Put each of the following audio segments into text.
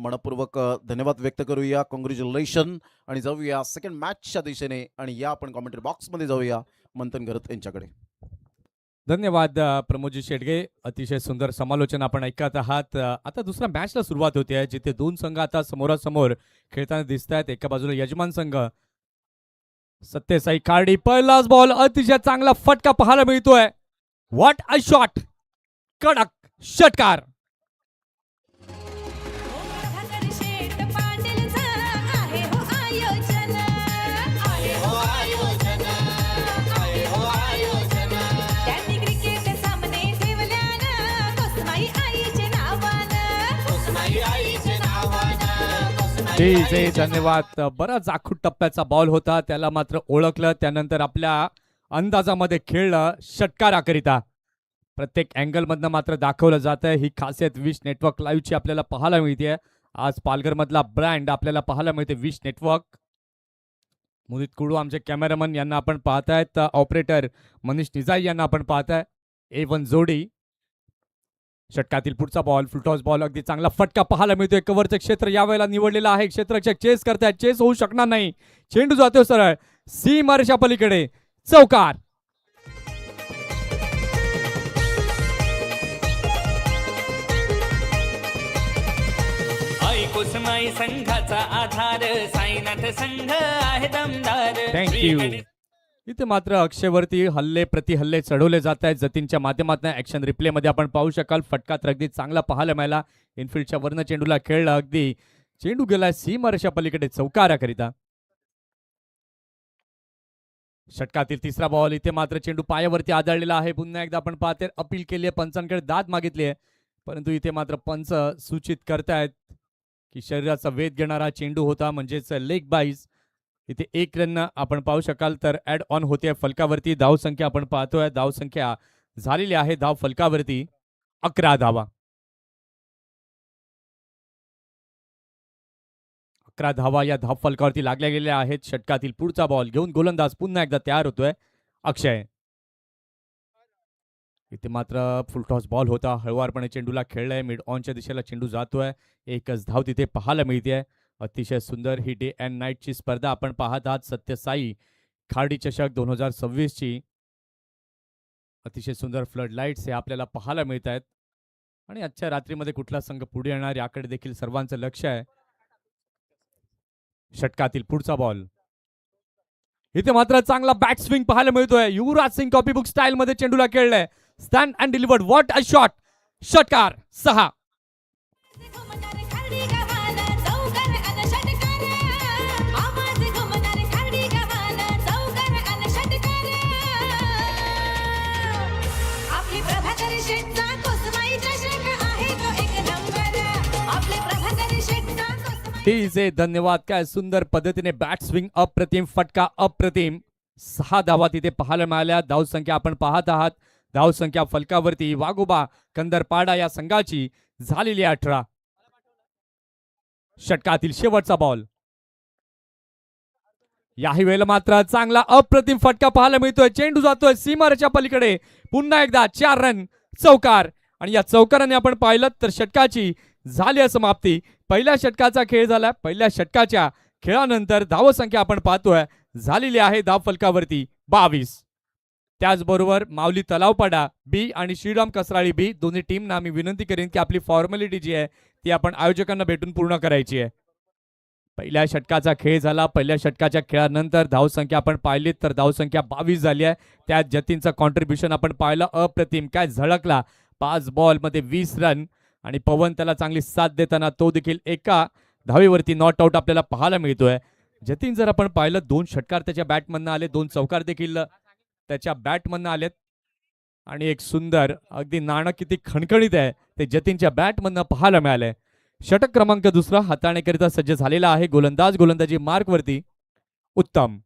मनपूर्वक धन्यवाद व्यक्त करूया. कॉंग्रॅच्युलेशन आणि जाऊया सेकंड मॅचच्या दिशेने आणि या आपण कॉमेंट्री बॉक्समध्ये जाऊया मंथन घरत यांच्याकडे. धन्यवाद प्रमोदजी शेडगे. अतिशय सुंदर समालोचन आपण ऐकत आहात. आता दुसऱ्या मॅचला सुरुवात होते आहे जिथे दोन संघ आता समोरासमोर खेळताना दिसत आहेत. एका बाजूला यजमान संघ सत्यसाई खार्डी. पहिलाच बॉल अतिशय चांगला फटका पाहायला मिळतोय. व्हॉट अ शॉट, कडक षटकार. धन्यवाद. बराच आखूड टप्प्याचा बॉल होता, त्याला मात्र ओळखलं, त्यानंतर आपल्या अंदाजामध्ये खेळलं षटकाराकरिता. प्रत्येक अँगल मधनं मात्र दाखवलं जात आहे. ही खासियत विश नेटवर्क लाईव्हची आपल्याला पाहायला मिळते. आज पालघर मधला ब्रँड आपल्याला पाहायला मिळते विश नेटवर्क. मुदित कुडू आमचे कॅमेरामन यांना आपण पाहतायत. ऑपरेटर मनीष निजाई यांना आपण पाहताय. A1 जोडी. षटकातील पुढचा बॉल, फुलटॉस बॉल, अगदी चांगला फटका पाहायला मिळतोय. कव्हरचं क्षेत्र यावेळेला निवडलेलं आहे. क्षेत्ररक्षक चेस करतायत, चेस होऊ शकणार नाही. चेंडू जातोय सरळ सीमारेषा पलीकडे. चौकार. कुसमाई संघाचा आधार, साईनाथ संघ आहे दमदार. थँक्यू. इथे मात्र अक्षयवरती हल्ले प्रतिहल्ले चढवले जात आहेत. जतीनच्या माध्यमातून ऍक्शन रिप्ले मध्ये आपण पाहू शकाल. फटका तर अगदी चांगला पाहायला मिळाला. इनफिल्डच्या वर्ण चेंडूला खेळला, अगदी चेंडू गेलाय सीमारेषा पलीकडे चौकाराकरिता. षटकातील तिसरा बॉल. इथे मात्र चेंडू पायावरती आदळलेला आहे. पुन्हा एकदा आपण पाहते अपील केली आहे, पंचांकडे दाद मागितली आहे, परंतु इथे मात्र पंच सूचित करतायत की शरीराचा वेध घेणारा चेंडू होता, म्हणजेच लेग बाईज. इथे एक रन आपण पाहू शकाल तर ऍड ऑन होते फलकावरती. धाव संख्या आपण पाहतोय, धाव संख्या झालेली आहे धाव फलकावरती 11 धावा. 11 धावा या धाव फलकावरती लागल्या गेलेल्या आहेत. षटकातील पुढचा बॉल घेऊन गोलंदाज पुन्हा एकदा तयार होतोय अक्षय. इथे मात्र फुलटॉस बॉल होता, हळुवारपणे चेंडूला खेळलाय. मिड ऑनच्या दिशेला चेंडू जातोय. एकच धाव तिथे पाहायला मिळते. अतिशय सुंदर ही डे अँड नाईटची स्पर्धा आपण पाहत आहात. सत्यसाई खार्डी चषक 2026 ची. अतिशय सुंदर फ्लड लाईट्स हे आपल्याला पाहायला मिळत आहेत आणि आजच्या रात्रीमध्ये कुठला संघ पुढे येणार याकडे देखील सर्वांचं लक्ष आहे. षटकातील पुढचा बॉल. इथे मात्र चांगला बॅट स्विंग पाहायला मिळतोय. युवराज सिंग कॉपीबुक स्टाईल मध्ये चेंडूला खेळलाय. Stand and delivered. What a shot, षटकार 6. धन्यवाद. काय सुंदर पद्धतीने बॅट स्विंग, अप्रतिम फटका, अप्रतिम. 6 धावा तिथे पाहायला मिळाल्या. धाव संख्या आपण पाहत आहात. धाव संख्या फलकावरती वाघोबा कंदरपाडा या संघाची झालेली 18. षटकातील शेवटचा बॉल. याही वेळेला मात्र चांगला अप्रतिम फटका पाहायला मिळतोय. चेंडू जातोय सीमारेषा पलीकडे. पुन्हा एकदा 4 रन, चौकार. आणि या चौकाराने आपण पाहिलं तर षटकाची झाली समाप्ती. पहिल्या षटकाचा खेळ झाला. पहिल्या षटकाच्या खेळानंतर धावसंख्या आपण पाहतोय झालेली आहे धाव फलकावरती 22. त्याचबरोबर माऊली तलावपाडा बी आणि श्रीराम कसराळी बी दोन्ही टीमना मी विनंती करेन की आपली फॉर्मॅलिटी जी आहे ती आपण आयोजकांना भेटून पूर्ण करायची आहे. पहिल्या षटकाचा खेळ झाला. पहिल्या षटकाच्या खेळानंतर धावसंख्या आपण पाहिली तर धावसंख्या 22 झाली आहे. त्यात जतीनचं कॉन्ट्रीब्युशन आपण पाहिलं, अप्रतिम. काय झळकला. 5 बॉल मध्ये 20 रन आणि पवन त्याला चांगली साथ देताना तो देखील एका धावेवरती नॉट आउट आपल्याला पाहायला मिळतोय. जतीन जर आपण पाहिलं 2 षटकार त्याच्या बॅटमधनं आले, 2 चौकार देखील त्याच्या बॅटमधनं आलेत आणि एक सुंदर अगदी नाणं किती खणखणीत आहे ते जतीनच्या बॅटमधनं पाहायला मिळालंय. षटक क्रमांक 2 हाताळण्याकरिता सज्ज झालेला आहे. गोलंदाज गोलंदाजी मार्कवरती उत्तम.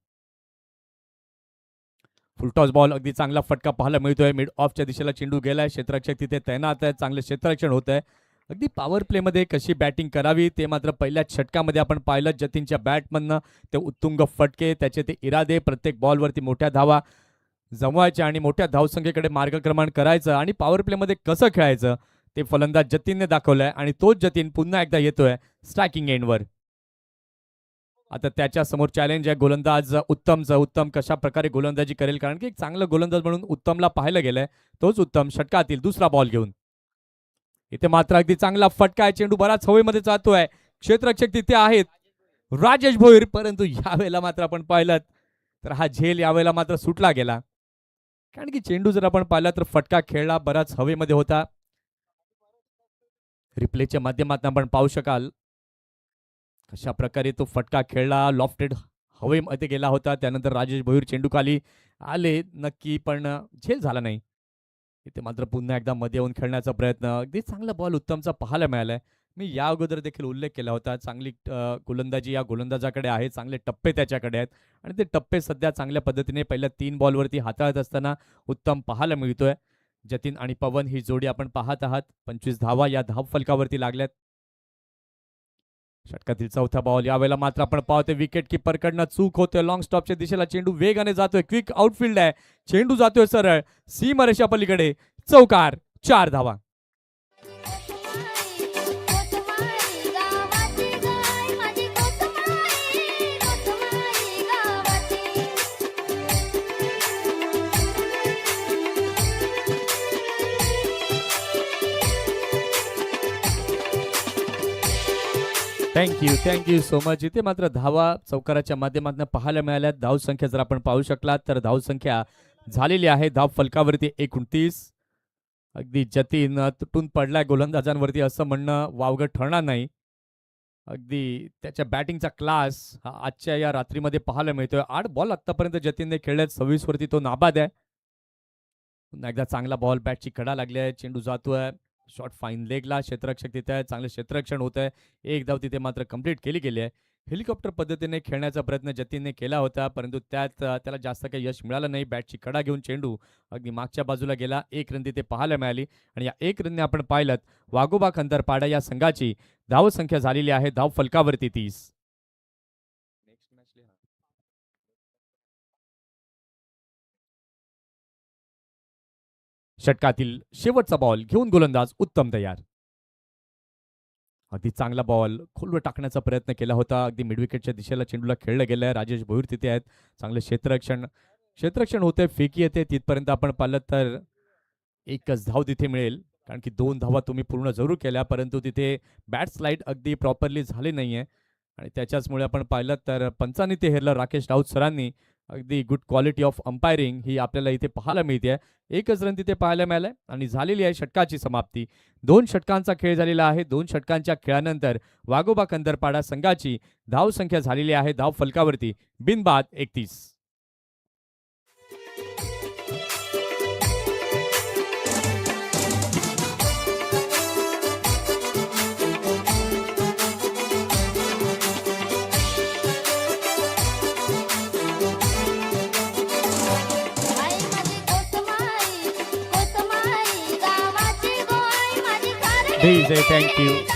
फुलटॉस बॉल, अगदी चांगला फटका पाहायला मिळतोय. मिड ऑफच्या दिशेला चेंडू गेलाय. क्षेत्ररक्षक तिथे तैनात आहे. चांगले क्षेत्ररक्षण होत आहे. अगदी पॉवर प्ले मध्ये कशी बॅटिंग करावी ते मात्र पहिल्या षटकामध्ये आपण पाहिलं. जतीनच्या बॅटमधनं ते उत्तुंग फटके, त्याचे ते इरादे, प्रत्येक बॉलवरती मोठ्या धावा जमवायच्या आणि मोठ्या धावसंख्येकडे मार्गक्रमण करायचं आणि पॉवर प्ले मध्ये कसं खेळायचं ते फलंदाज जतीनने दाखवलंय आणि तोच जतीन पुन्हा एकदा येतोय स्ट्रायकिंग एंडवर. आता त्याच्या समोर चॅलेंज आहे गोलंदाज उत्तमचं. उत्तम कशा प्रकारे गोलंदाजी करेल, कारण की एक चांगला गोलंदाज म्हणून उत्तमला पाहायला गेलंय. तोच उत्तम षटकातील दुसरा बॉल घेऊन. इथे मात्र अगदी चांगला फटका आहे. चेंडू बराच हवेमध्ये जातोय. क्षेत्ररक्षक तिथे आहेत राजेश भोईर, परंतु यावेळेला मात्र आपण पाहिलं तर हा झेल यावेळेला मात्र सुटला गेला, कारण की चेंडू जर आपण पाहिला तर फटका खेळला बराच हवेमध्ये होता. रिप्लेच्या माध्यमातून आपण पाहू शकाल कशा प्रकारे तो फटका खेळला. लॉफ्टेड हवेमध्ये गेला होता. त्यानंतर राजेश भोईर चेंडू खाली आले नक्की, पण झेल झाला नाही. इथे मात्र पुन्हा एकदा मध्ये येऊन खेळण्याचा प्रयत्न. अगदी चांगला बॉल उत्तमचा पाहायला मिळालाय. मी या अगोदर देखील उल्लेख केला होता, चांगली गोलंदाजी या गोलंदाजाकडे आहे, चांगले टप्पे त्याच्याकडे आहेत आणि ते टप्पे सध्या चांगल्या पद्धतीने पहिल्या 3 बॉलवरती हाताळत असताना उत्तम पाहायला मिळतोय. जतीन आणि पवन ही जोडी आपण पाहत आहात. 25 धावा या धाव फलकावरती लागल्यात. षटकातील चौथा बॉल. यावेळेला मात्र आपण पाहतोय विकेट किपरकडनं चूक होतोय. लॉंग स्टॉपच्या दिशेला चेंडू वेगाने जातोय. क्विक आउटफील्ड आहे. चेंडू जातोय सरळ सीमारेषा पलीकडे. चौकार. 4 धावा. Thank you so much. इथे मात्र धावा चौकाराच्या माध्यमातून पाहायला मिळाल्या. धाव संख्या जर आपण पाहू शकलात तर धाव संख्या झालेली आहे धाव फलकावरती 29. अगदी जतीन तुटून पडलाय गोलंदाजांवरती असं म्हणणं वावगं ठरणार नाही. अगदी त्याच्या बॅटिंगचा क्लास हा आजच्या या रात्रीमध्ये पाहायला मिळतोय. 8 बॉल आतापर्यंत जतीनने खेळल्यात. 26 वरती तो नाबाद आहे. पुन्हा एकदा चांगला बॉल. बॅटची कडा लागली आहे. चेंडू जातोय शॉट फाईन लेगला. क्षेत्ररक्षक तिथे आहे. चांगले क्षेत्ररक्षण होत आहे. एक धाव तिथे मात्र कंप्लीट केली गेली आहे. हेलिकॉप्टर पद्धतीने खेळण्याचा प्रयत्न जतीनने केला होता, परंतु त्यात त्याला जास्त काही यश मिळालं नाही. बॅटची कडा घेऊन चेंडू अगदी मागच्या बाजूला गेला. 1 रन तिथे पाहायला मिळाली आणि या 1 रनने आपण पाहिलं वाघोबा खंदरपाडा या संघाची धाव संख्या झालेली आहे धाव फलकावरती 30. षटकातील शेवटचा बॉल घेऊन गोलंदाज उत्तम तयार. अगदी चांगला बॉल खोलवर टाकण्याचा प्रयत्न केला होता. अगदी मिडविकेटच्या दिशेला चेंडूला खेळलं गेलंय. राजेश भोईर तिथे आहेत. चांगले क्षेत्ररक्षण होते. फेकी येते तिथपर्यंत आपण पाहिलं तर 1च धाव तिथे मिळेल, कारण की 2 धावा तुम्ही पूर्ण जरूर केल्या, परंतु तिथे बॅट स्लाइड अगदी प्रॉपरली झाली नाहीये आणि त्याच्याचमुळे आपण पाहिलं तर पंचांनी ते हेरलं. राकेश राऊत सरांनी अगदी गुड क्वालिटी ऑफ अंपायरिंग ही आपल्याला इथे पाहायला मिळते. 1च रन तिथे पाहायला मिळालाय आणि झालेली आहे षटकाची समाप्ती. 2 षटकांचा खेळ झालेला आहे. 2 षटकांच्या खेळानंतर वाघोबा खंदरपाडा संघाची धाव संख्या झालेली आहे धाव फलकावरती बिनबाद 31.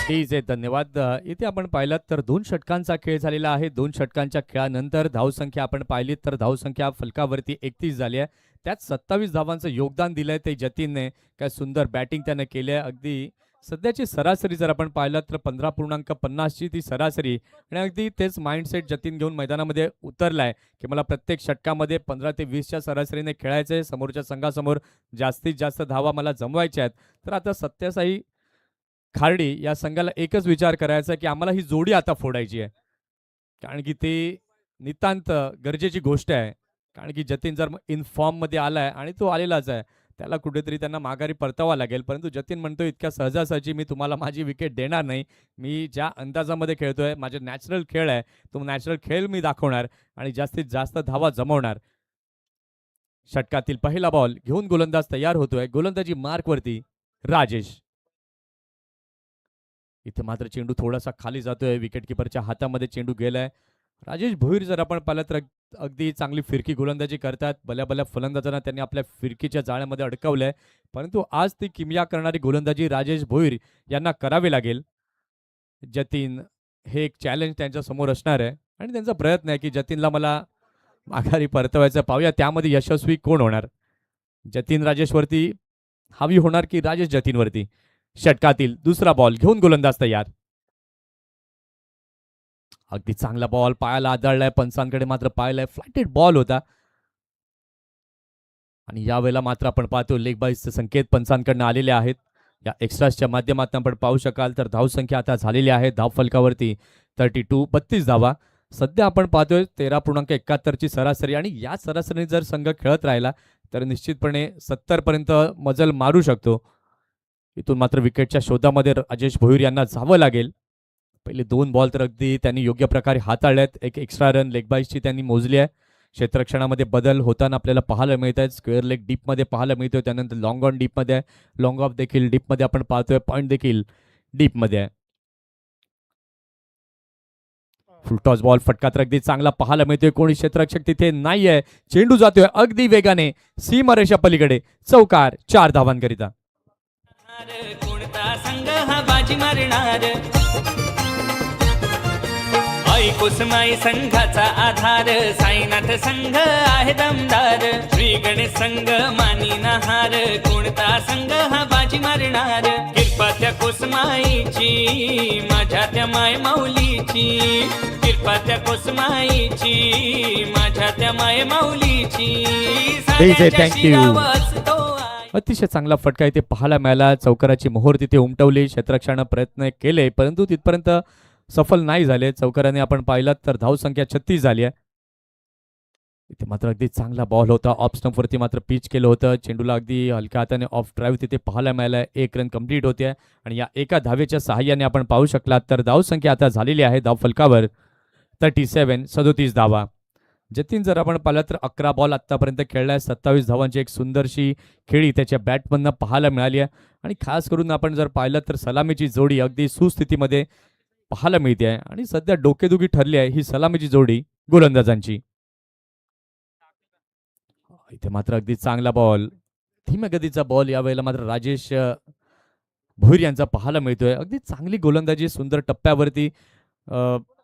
डीजे धन्यवाद. इथे आपण पाहिलात तर 2 षटकांचा खेळ झालेला आहे. 2 षटकांच्या खेळानंतर धावसंख्या आपण पाहिलीत तर धावसंख्या फलकावरती 31 झाली आहे. त्यात 27 धावांचं योगदान दिलंय ते जतीनने. काय सुंदर बॅटिंग त्याने केली आहे. अगदी सध्याची सरासरी जर आपण पाहिलं तर 15.50ची ती सरासरी आणि अगदी तेच माइंडसेट जतीन घेऊन मैदानामध्ये उतरलाय की मला प्रत्येक षटकामध्ये 15 ते 20च्या सरासरीने खेळायचंय. समोरच्या संघासमोर जास्तीत जास्त धावा मला जमवायच्या आहेत. तर आता सत्यासाई खार्डी या संघाला एकच विचार करायचा की आम्हाला ही जोडी आता फोडायची आहे, कारण की ते नितांत गरजेची गोष्ट आहे. कारण की जतीन जर इन फॉर्म मध्ये आलाय आणि तो आलेलाच आहे, त्याला कुठेतरी त्यांना माघारी परतावा लागेल. परंतु जतीन म्हणतो इतक्या सहजासहजी मी तुम्हाला माझी विकेट देणार नाही. मी ज्या अंदाजामध्ये खेळतोय, माझे नॅचरल खेळ आहे, तो नॅचरल खेळ मी दाखवणार आणि जास्तीत जास्त धावा जमवणार. षटकातील पहिला बॉल घेऊन गोलंदाज तयार होतोय. गोलंदाजी मार्कवरती राजेश. इथे मात्र चेंडू थोडासा खाली जातोय. विकेट किपरच्या हातामध्ये चेंडू गेलाय. राजेश भोईर जर आपण पाहिलं तर अगदी चांगली फिरकी गोलंदाजी करतात. भल्या फलंदाजांना त्यांनी आपल्या फिरकीच्या जाळ्यामध्ये अडकवलंय, परंतु आज ती किमया करणारी गोलंदाजी राजेश भोईर यांना करावी लागेल. जतीन हे एक चॅलेंज त्यांच्या समोर असणार आहे आणि त्यांचा प्रयत्न आहे की जतीनला मला माघारी परतवायचं. पाहूया त्यामध्ये यशस्वी कोण होणार. जतीन राजेशवरती हावी होणार की राजेश जतीनवरती. षटकातील दुसरा बॉल घेऊन गोलंदाज तयार. अगदी चांगला बॉल पायाला आदळलाय, पंचांकडे मात्र पाहिलाय, फ्लायटेड बॉल होता आणि यावेळेला मात्र आपण पाहतो लेग बाईसचे संकेत पंचांकडनं आलेले आहेत. या एक्स्ट्राच्या माध्यमातून आपण पाहू शकाल तर धावसंख्या आता झालेली आहे धाव फलकावरती 32 धावा. सध्या आपण पाहतोय 13.71 ची सरासरी आणि या सरासरीने जर संघ खेळत राहिला तर निश्चितपणे 70 पर्यंत मजल मारू शकतो. इथून मात्र विकेटच्या शोधामध्ये राजेश भोईर यांना जावं लागेल. पहिले 2 बॉल तर अगदी त्यांनी योग्य प्रकारे हाताळलेत. एक एक्स्ट्रा रन लेग बाईसची त्यांनी मोजली आहे. क्षेत्ररक्षणामध्ये बदल होताना आपल्याला पाहायला मिळत आहेत. स्क्वेअर लेग डीपमध्ये पाहायला मिळतोय, त्यानंतर लॉंग ऑन डीपमध्ये आहे, लॉंग ऑफ देखील डीपमध्ये आपण पाहतोय, पॉईंट देखील डीपमध्ये आहे. फुलटॉस बॉल फटका तर अगदी चांगला पाहायला मिळतोय. कोणी क्षेत्ररक्षक तिथे नाहीये. चेंडू जातोय अगदी वेगाने सीमारेषा पलीकडे. चौकार 4 धावांकरिता. कोणता संघ हा बाजी मारणार कुसमाई संघाचा आधार साईनाथ संघ आहे दमदार श्री गणेश संघ मानी नहार कोणता संघ हा बाजी मारणार कृपा त्या कुसमाईची माझ्या त्या माय माऊलीची कृपा त्या कुसमाईची माझ्या त्या माय माऊलीची अतिशय चांगला फटका इथे पाहायला मिळाला. चौकाराची मोहोर तिथे उमटवली, क्षेत्ररक्षणाने प्रयत्न केले परंतु तिथपर्यंत सफल नाही झाले. चौकाराने आपण पाहिलं तर धावसंख्या 36 झाली आहे. इथे मात्र अगदी चांगला बॉल होता. ऑफ स्टंप वरती मात्र पिच केलं होतं. चेंडूला अगदी हलक्या हाताने ऑफ ड्राईव्ह तिथे पाहायला मिळालाय. 1 रन कंप्लीट होते आणि या एका धावेच्या सहाय्याने आपण पाहू शकलात तर धावसंख्या आता झालेली आहे धाव फलकावर 37 धावा. जतीन जर आपण पाहिलं तर 11 बॉल आतापर्यंत खेळलाय. 27 धावांची एक सुंदरशी खेळी त्याच्या बॅटमधनं पाहायला मिळाली आहे आणि खास करून आपण जर पाहिलं तर सलामीची जोडी अगदी सुस्थितीमध्ये पाहायला मिळते आहे आणि सध्या डोकेदुखी ठरली आहे ही सलामीची जोडी गोलंदाजांची. इथे मात्र अगदी चांगला बॉल, धीम्या गतीचा बॉल यावेळेला मात्र राजेश भोईर यांचा पाहायला मिळतोय. अगदी चांगली गोलंदाजी सुंदर टप्प्यावरती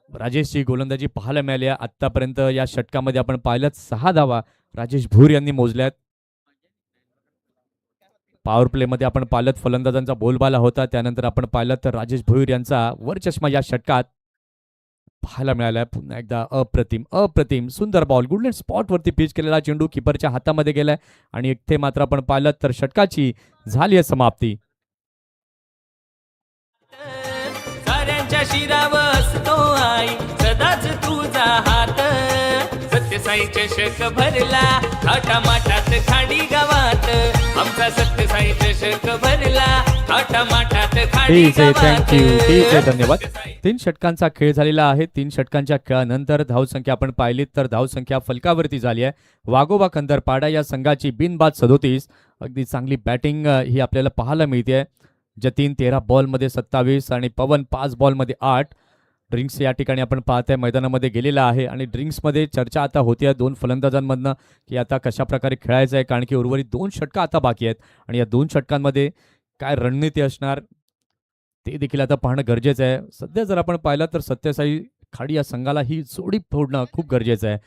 राजेशची गोलंदाजी पाहायला मिळाली आहे. आतापर्यंत या षटकामध्ये आपण पाहिलं 6 धावा राजेश भोईर यांनी मोजल्यात. पॉवर प्ले मध्ये आपण पाहिलं फलंदाजांचा बोलबाला होता. त्यानंतर आपण पाहिलं तर राजेश भोईर यांचा वरचष्मा या षटकात पाहायला मिळाला. पुन्हा एकदा अप्रतिम सुंदर बॉल गुडलँड स्पॉट वरती पिच केलेला चेंडू किपरच्या हातामध्ये गेलाय आणि इथे मात्र आपण पाहिलं तर षटकाची झाली आहे समाप्ती. साऱ्यांच्या शिरावर असतो आई सदाच तुझा हात सत्यसाई चषक भरला थाटामाटात खाडी गावात आमचा सत्यसाई चषक भरला थाटामाटात खाडी गावात. धन्यवाद. 3 षटकांचा खेळ झालेला आहे. 3 षटकांच्या खेळानंतर धावसंख्या आपण पाहिली तर धावसंख्या फलकावरती झाली आहे. वाघोबा खंदरपाडा या संघाची बिनबाद 37. अगदी चांगली बॅटिंग ही आपल्याला पाहायला मिळते. जतीन 13 बॉलमध्ये 27 आणि पवन 5 बॉलमध्ये 8. ड्रिंक्स या ठिकाणी आपण पाहताय मैदानामध्ये गेलेला आहे आणि ड्रिंक्समध्ये चर्चा आता होती 2 फलंदाजांमधनं की आता कशा प्रकारे खेळायचं आहे कारण की उर्वरित 2 षटकं आता बाकी आहेत आणि या 2 षटकांमध्ये काय रणनीती असणार ते देखील आता पाहणं गरजेचं आहे. सध्या जर आपण पाहिलं तर सत्यसाई खाडी या संघाला ही जोडी फोडणं खूप गरजेचं आहे.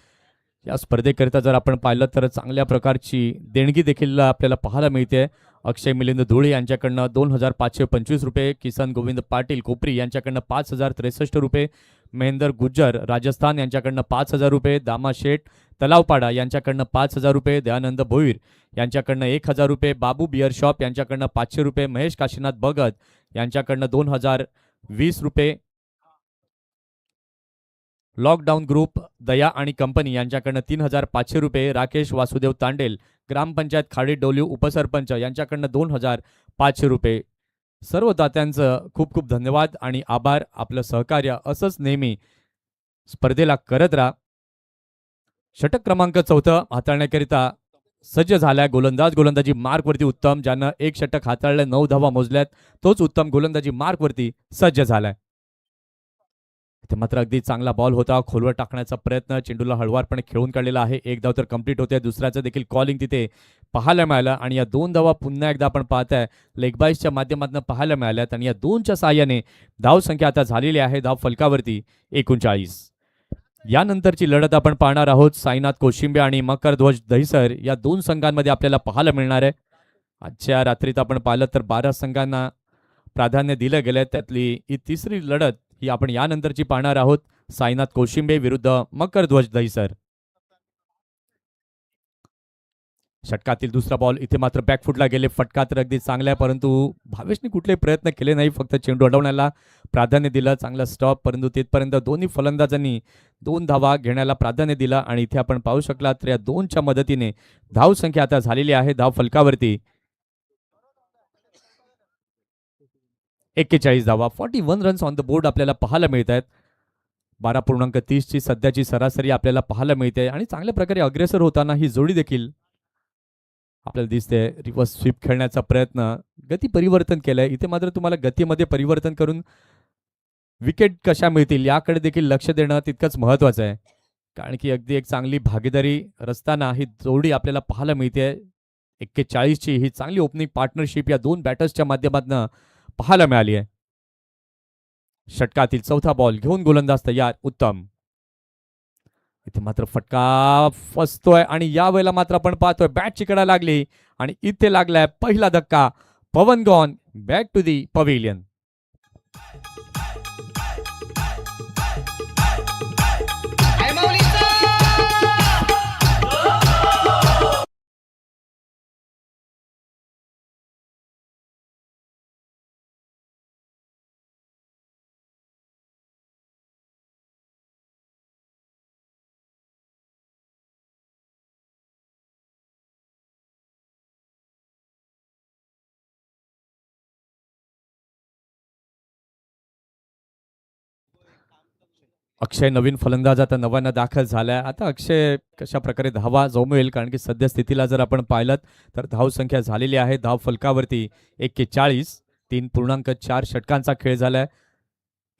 या स्पर्धेकरिता जर आपण पाहिलं तर चांगल्या प्रकारची देणगी देखील आपल्याला पाहायला मिळते. अक्षय मिलिंद धुळे यांच्याकडनं 2525 रुपये, किसन गोविंद पाटील कोपरी यांच्याकडनं 5063 रुपये, महेंदर गुज्जर राजस्थान यांच्याकडनं 5000 रुपये, दामा शेठ तलावपाडा यांच्याकडनं 5000 रुपये, दयानंद भोईर यांच्याकडनं 1000 रुपये, बाबू बियर शॉप यांच्याकडनं 500 रुपये, महेश काशीनाथ भगत यांच्याकडनं 2020 रुपये, लॉकडाऊन ग्रुप दया आणि कंपनी यांच्याकडनं 3500 रुपये, राकेश वासुदेव तांडेल ग्रामपंचायत खाडी डोलिव उपसरपंच यांच्याकडनं 2500 रुपये. सर्व दात्यांचं खूप खूप धन्यवाद आणि आभार. आपलं सहकार्य असंच नेहमी स्पर्धेला करत राहा. षटक क्रमांक 4 हाताळण्याकरिता सज्ज झालाय गोलंदाज. गोलंदाजी मार्कवरती उत्तम, ज्यानं 1 षटक हाताळलं 9 धावा मोजल्यात तोच उत्तम गोलंदाजी मार्कवरती सज्ज झालाय. इथे मात्र अगदी चांगला बॉल होता, खोलवर टाकण्याचा प्रयत्न, चेंडूला हळवारपणे खेळून काढलेला आहे. 1 धाव तर कंप्लीट होते, दुसऱ्याचं देखील कॉलिंग तिथे पाहायला मिळालं आणि या 2 धावा पुन्हा एकदा आपण पाहताय लेगबाईसच्या माध्यमातून पाहायला मिळाल्यात आणि या 2च्या साहाय्याने धावसंख्या आता झालेली आहे धाव फलकावरती 39. यानंतरची लढत आपण पाहणार आहोत साईनाथ कोशिंबे आणि मकरध्वज दहिसर या 2 संघांमध्ये आपल्याला पाहायला मिळणार आहे. आजच्या रात्रीत आपण पाहिलं तर 12 संघांना प्राधान्य दिलं गेलं. त्यातली ही तिसरी लढत ही आपण यानंतरची पाहणार आहोत. साईनाथ कोशिंबे विरुद्ध मकरध्वज दहिसर. षटकातील दुसरा बॉल इथे मात्र बॅकफुटला गेले. फटका तर अगदी चांगला आहे, परंतु भावेशने कुठलेही प्रयत्न केले नाही, फक्त चेंडू अडवण्याला प्राधान्य दिलं. चांगला स्टॉप, परंतु तिथपर्यंत दोन्ही फलंदाजांनी 2 धावा घेण्याला प्राधान्य दिलं. आणि इथे आपण पाहू शकला तर या 2च्या मदतीने धाव संख्या आता झालेली आहे धाव फलकावरती 41 धावा. 41 रन्स ऑन द बोर्ड आपल्याला पाहायला मिळत आहेत. 12.30 ची सध्याची सरासरी आपल्याला पाहायला मिळते. आणि चांगल्या प्रकारे अग्रेसर होताना ही जोडी देखील आपल्याला दिसते. रिव्हर्स स्वीप खेळण्याचा प्रयत्न, गती परिवर्तन केलंय. इथे मात्र तुम्हाला गतीमध्ये परिवर्तन करून विकेट कशा मिळतील याकडे देखील लक्ष देणं तितकंच महत्वाचं आहे. कारण की अगदी एक चांगली भागीदारी रचताना ही जोडी आपल्याला पाहायला मिळते. 41 ची ही चांगली ओपनिंग पार्टनरशिप या 2 बॅटर्सच्या माध्यमातून पाहायला मिळाली आहे. षटकातील चौथा बॉल घेऊन गोलंदाज तयार. उत्तम. इथे मात्र फटका फसतोय आणि या वेळेला मात्र आपण पाहतोय बॅट चिकडा लागली आणि इथे लागलाय पहिला धक्का. Pawan gone back to the pavilion. Akshay नवीन फलंदाज आता नव्यानं दाखल झालाय. आता अक्षय कशा प्रकारे धावा जमवेल, कारण की सध्या स्थितीला जर आपण पाहिलं तर धाव संख्या झालेली आहे धाव फलकावरती 41. 3.4 षटकांचा खेळ झालाय.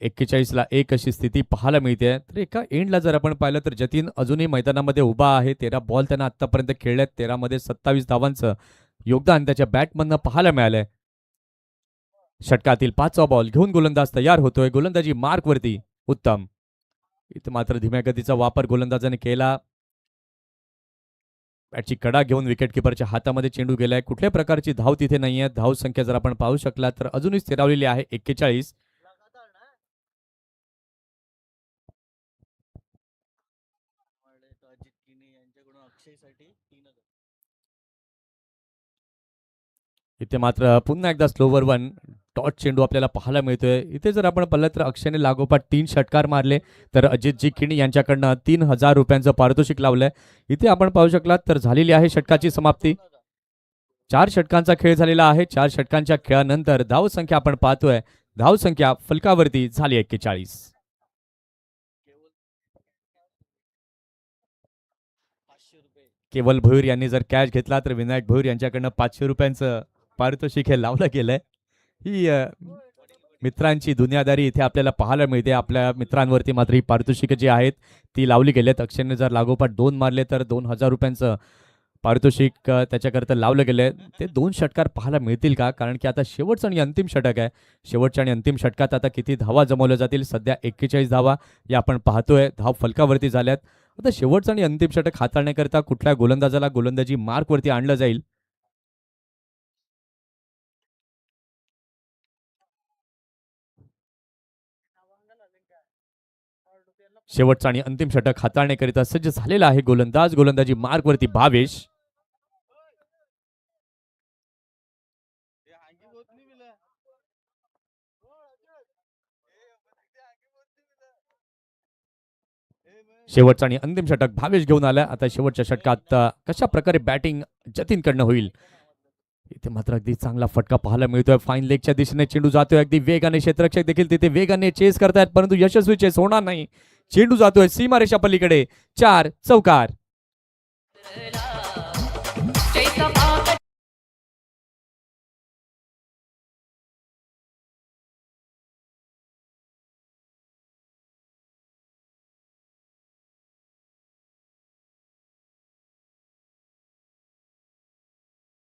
41 ला 1 अशी स्थिती पाहायला मिळते. तर एका एंडला जर आपण पाहिलं तर जतीन अजूनही मैदानामध्ये उभा आहे. 13 बॉल त्यांना आतापर्यंत खेळल्यात. 13 मध्ये 27 धावांचं योगदान त्याच्या बॅटमधनं पाहायला मिळालंय. षटकातील 5वा बॉल घेऊन गोलंदाज तयार होतोय. गोलंदाजी मार्कवरती. उत्तम. इथे मात्र धीम्या गतीचा वापर गोलंदाजाने केला. बॅटची कडा घेऊन विकेटकीपरच्या हातामध्ये चेंडू गेलाय. कुठल्या प्रकारची धाव तिथे नाहीये. धाव संख्या जर आपण पाहू शकला तर अजूनही स्थिरावलेली आहे 41. इथे मात्र पुन्हा एकदा स्लोवर वन टॉट चेंडू आपल्याला पाहायला मिळतोय. इथे जर आपण पाहिलं तर अक्षयने लागोपाठ 3 षटकार मारले, तर अजितजी किणी यांच्याकडनं 3000 रुपयांचं पारितोषिक लावलंय. इथे आपण पाहू शकलात तर झालेली आहे षटकाची समाप्ती. 4 षटकांचा खेळ झालेला आहे. 4 षटकांच्या खेळानंतर धाव संख्या आपण पाहतोय धाव संख्या फलकावरती झाली 41. केवल भोईर यांनी जर कॅच घेतला तर विनायक भोईर यांच्याकडनं 500 रुपयांचं पारितोषिक हे लावलं गेलंय. ही मित्रांची दुनियादारी इथे आपल्याला पाहायला मिळते. आपल्या मित्रांवरती मात्र ही पारितोषिकं जी आहेत ती लावली गेलेत. अक्षयने जर लागोपाठ 2 मारले तर 2000 रुपयांचं पारितोषिक त्याच्याकरता लावलं गेलंय. ते 2 षटकार पाहायला मिळतील का, कारण की आता शेवटचं आणि अंतिम षटक आहे. शेवटच्या आणि अंतिम षटकात आता किती धावा जमवल्या जातील. सध्या 41 धावा या आपण पाहतोय धाव फलकावरती झाल्यात. आता शेवटचं आणि अंतिम षटक हाताळण्याकरता कुठल्या गोलंदाजाला गोलंदाजी मार्कवरती आणलं जाईल. शेवटचा आणि अंतिम षटक हाताळण्याकरिता सज्ज झालेला आहे गोलंदाज. गोलंदाजी मार्कवरती भावेश. शेवटचा आणि अंतिम षटक भावेश घेऊन आला. आता शेवटच्या षटकात कशा प्रकारे बॅटिंग जतीनकडनं होईल. इथे मात्र अगदी चांगला फटका पाहायला मिळतोय. फाईन लेगच्या दिशेने चेंडू जातोय. अगदी वेगाने क्षेत्ररक्षक देखील तिथे वेगाने चेस करतायत, परंतु यशस्वी चेस होणार नाही. चेंडू जातोय सीमारेषा पलीकडे. 4 चौकार.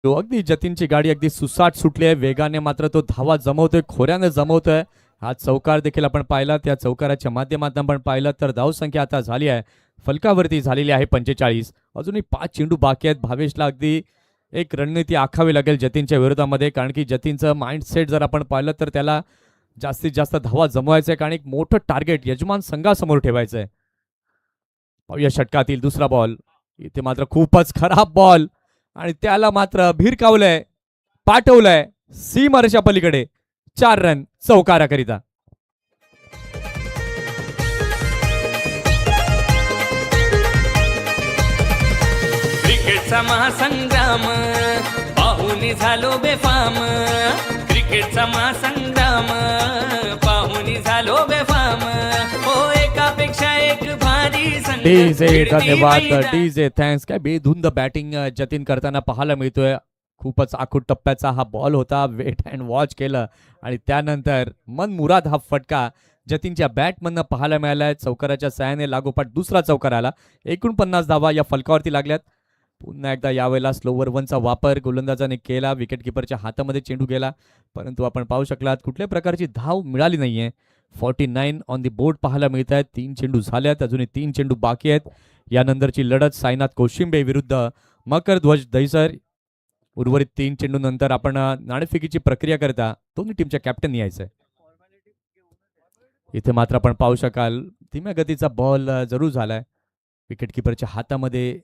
अगदी जतीनची गाडी अगदी सुसाट सुटली आहे. वेगाने मात्र तो धावा जमवतोय, खोऱ्याने जमवतोय. हा चौकार देखील आपण पाहिला. त्या चौकाराच्या माध्यमातून आपण पाहिलं तर धाव संख्या आता झाली आहे फलकावरती झालेली आहे 45. अजूनही 5 चेंडू बाकी आहेत. भावेशला अगदी एक रणनीती आखावी लागेल जतीनच्या विरोधामध्ये, कारण की जतीनचं माइंडसेट जर आपण पाहिलं तर त्याला जास्तीत जास्त धावा जमवायचं आहे, कारण एक मोठं टार्गेट यजमान संघासमोर ठेवायचं आहे. पाहूया षटकातील दुसरा बॉल. इथे मात्र खूपच खराब बॉल आणि त्याला मात्र भिरकावलंय, पाठवलंय सीमारेषा पलीकडे. 4 रन चौकाराकरिता. क्रिकेटचा महासंग्राम पाहुनी झालो बेफाम. क्रिकेटचा महासंग्राम पाहुनी झालो बेफाम. हो एकापेक्षा एक भारी संघ. डीजे भिडती धन्यवाद, मैदान. DJ thanks. काय बेधुंद बॅटिंग जतीन करताना पाहायला मिळतोय. खूपच आखूड टप्प्याचा हा बॉल होता, वेट अँड वॉच केलं आणि त्यानंतर मनमुराद हा फटका जतीनच्या बॅटमधनं पाहायला मिळालाय. चौकाराच्या साहाय्याने लागोपाठ दुसरा चौकार आला. 49 धावा या फलकावरती लागल्यात. पुन्हा एकदा यावेळेला स्लोवर वनचा वापर गोलंदाजाने केला. विकेटकीपरच्या हातामध्ये चेंडू गेला, परंतु आपण पाहू शकलात कुठल्याही प्रकारची धाव मिळाली नाहीये. 49 ऑन दी बोर्ड पाहायला मिळत आहेत. 3 चेंडू झाल्यात, अजूनही 3 चेंडू बाकी आहेत. यानंतरची लढत साईनाथ कोशिंबे विरुद्ध मकर ध्वज दहिसर. उर्वरित 3 चेंडू नंतर आपण नाणेफेकीची प्रक्रिया करता दोन्ही टीमच्या कॅप्टन यायचंय. इथे मात्र आपण पाहू शकाल धीम्या गतीचा बॉल जरूर झालाय विकेटकीपरच्या हातामध्ये.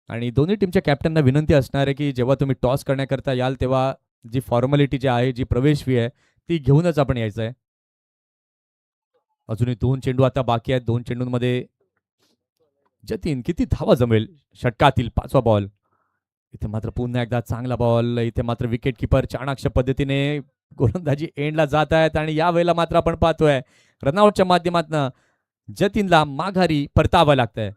आणि दोन्ही टीमच्या कॅप्टनना विनंती असणार आहे की जेव्हा तुम्ही टॉस करण्याकरता याल तेव्हा जी फॉर्मॅलिटी जी आहे, जी प्रवेश फी आहे, ती घेऊनच आपण यायचं आहे. अजूनही 2 चेंडू आता बाकी आहेत. 2 चेंडूंमध्ये जतीन किती धावा जमेल. षटकातील 5वा बॉल. इथे मात्र पुन्हा एकदा चांगला बॉल. इथे मात्र विकेट किपर चाणाक्ष पद्धतीने गोलंदाजी एंडला जात आहेत आणि या वेळेला मात्र आपण पाहतोय रनआउटच्या माध्यमातून जतीनला माघारी परतावं लागतंय.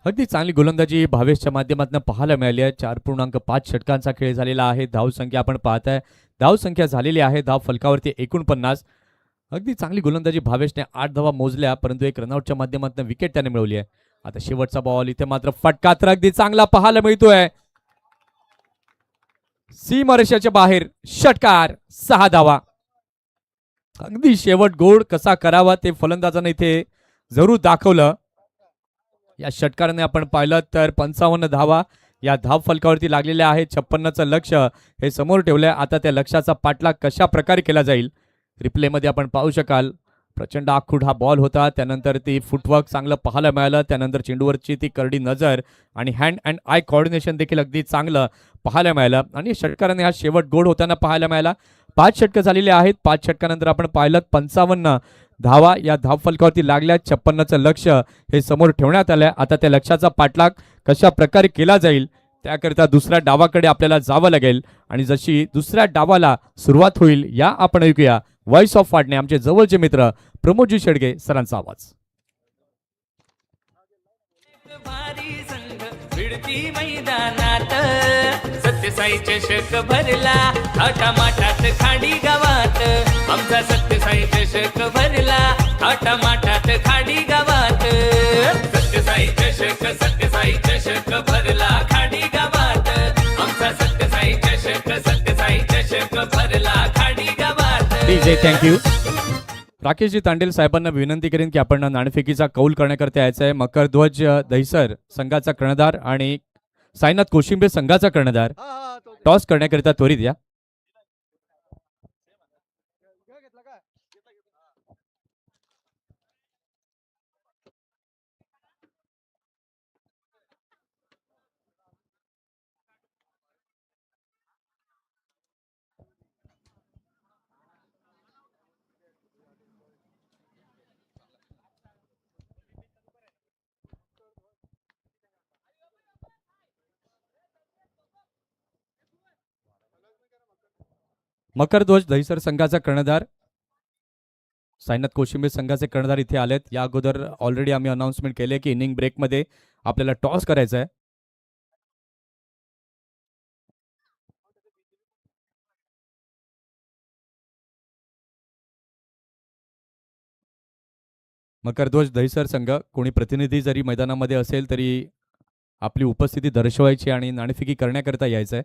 अगदी चांगली गोलंदाजी भावेशच्या माध्यमातून पाहायला मिळाली आहे. 4.5 षटकांचा खेळ झालेला आहे. धावसंख्या आपण पाहताय, धावसंख्या झालेली आहे धाव फलकावरती 49. अगदी चांगली गोलंदाजी भावेशने 8 धावा मोजल्या, परंतु एक रनआउटच्या माध्यमातून विकेट त्याने मिळवली आहे. आता शेवटचा बॉल. इथे मात्र फटका तर अगदी चांगला पाहायला मिळतोय. सीमारेषाच्या बाहेर षटकार. 6 धावा. अगदी शेवट गोड कसा करावा ते फलंदाजाने इथे जरूर दाखवलं. या षटकाराने आपण पाहिलं तर 55 धावा या धाव फलकावरती लागलेल्या आहेत. 56चं लक्ष हे समोर ठेवलंय. आता त्या लक्ष्याचा पाठलाग कशा प्रकारे केला जाईल रिप्लेमध्ये आपण पाहू शकाल. प्रचंड आखूड हा बॉल होता. त्यानंतर ती फुटवर्क चांगलं पाहायला मिळालं. त्यानंतर चेंडूवरची ती करडी नजर आणि हँड अँड आय कोऑर्डिनेशन देखील अगदी चांगलं पाहायला मिळालं आणि षटकाराने हा शेवट गोड होताना पाहायला मिळाला. 5 षटकं झालेले आहेत. 5 षटकानंतर आपण पाहिलं 55 धावा या धाव फलकावरती लागल्या. 56चं लक्ष हे समोर ठेवण्यात आलंय. आता त्या लक्ष्याचा पाठलाग कशा प्रकारे केला जाईल त्याकरिता दुसऱ्या डावाकडे आपल्याला जावं लागेल आणि जशी दुसऱ्या डावाला सुरुवात होईल या आपण ऐकूया व्हॉइस ऑफ वाढणे आमचे जवळचे मित्र प्रमोदजी शेडगे सरांचा आवाज. भारी संघ भिडती मैदानात. सत्यसाई चषक भरला थाटामाटात खाडी गावात. आमचा सत्यसाई चषक भरला थाटामाटात खाडी गावात. सत्यसाई चषक भरला खाडी गावात. आमचा सत्यसाई चषक भरला खाडी गावात. DJ thank you. राकेशजी तांडेल साहेबांना विनंती करेन की आपण नाणेफेकीचा कौल करण्याकरता यायचं आहे. मकर ध्वज दहिसर संघाचा कर्णधार आणि साईनाथ कोशिंबे संघाचा कर्णधार टॉस करण्याकरिता त्वरित या. मकर ध्वज दहिसर संघाचा कर्णधार साईनाथ कोशिंबे संघाचे कर्णधार इथे आलेत. या अगोदर ऑलरेडी आम्ही अनाउन्समेंट केले की इनिंग ब्रेकमध्ये आपल्याला टॉस करायचा आहे. मकरध्वज दहिसर संघ कोणी प्रतिनिधी जरी मैदानामध्ये असेल तरी आपली उपस्थिती दर्शवायची आणि नाणेफेकी करण्याकरिता यायचं आहे.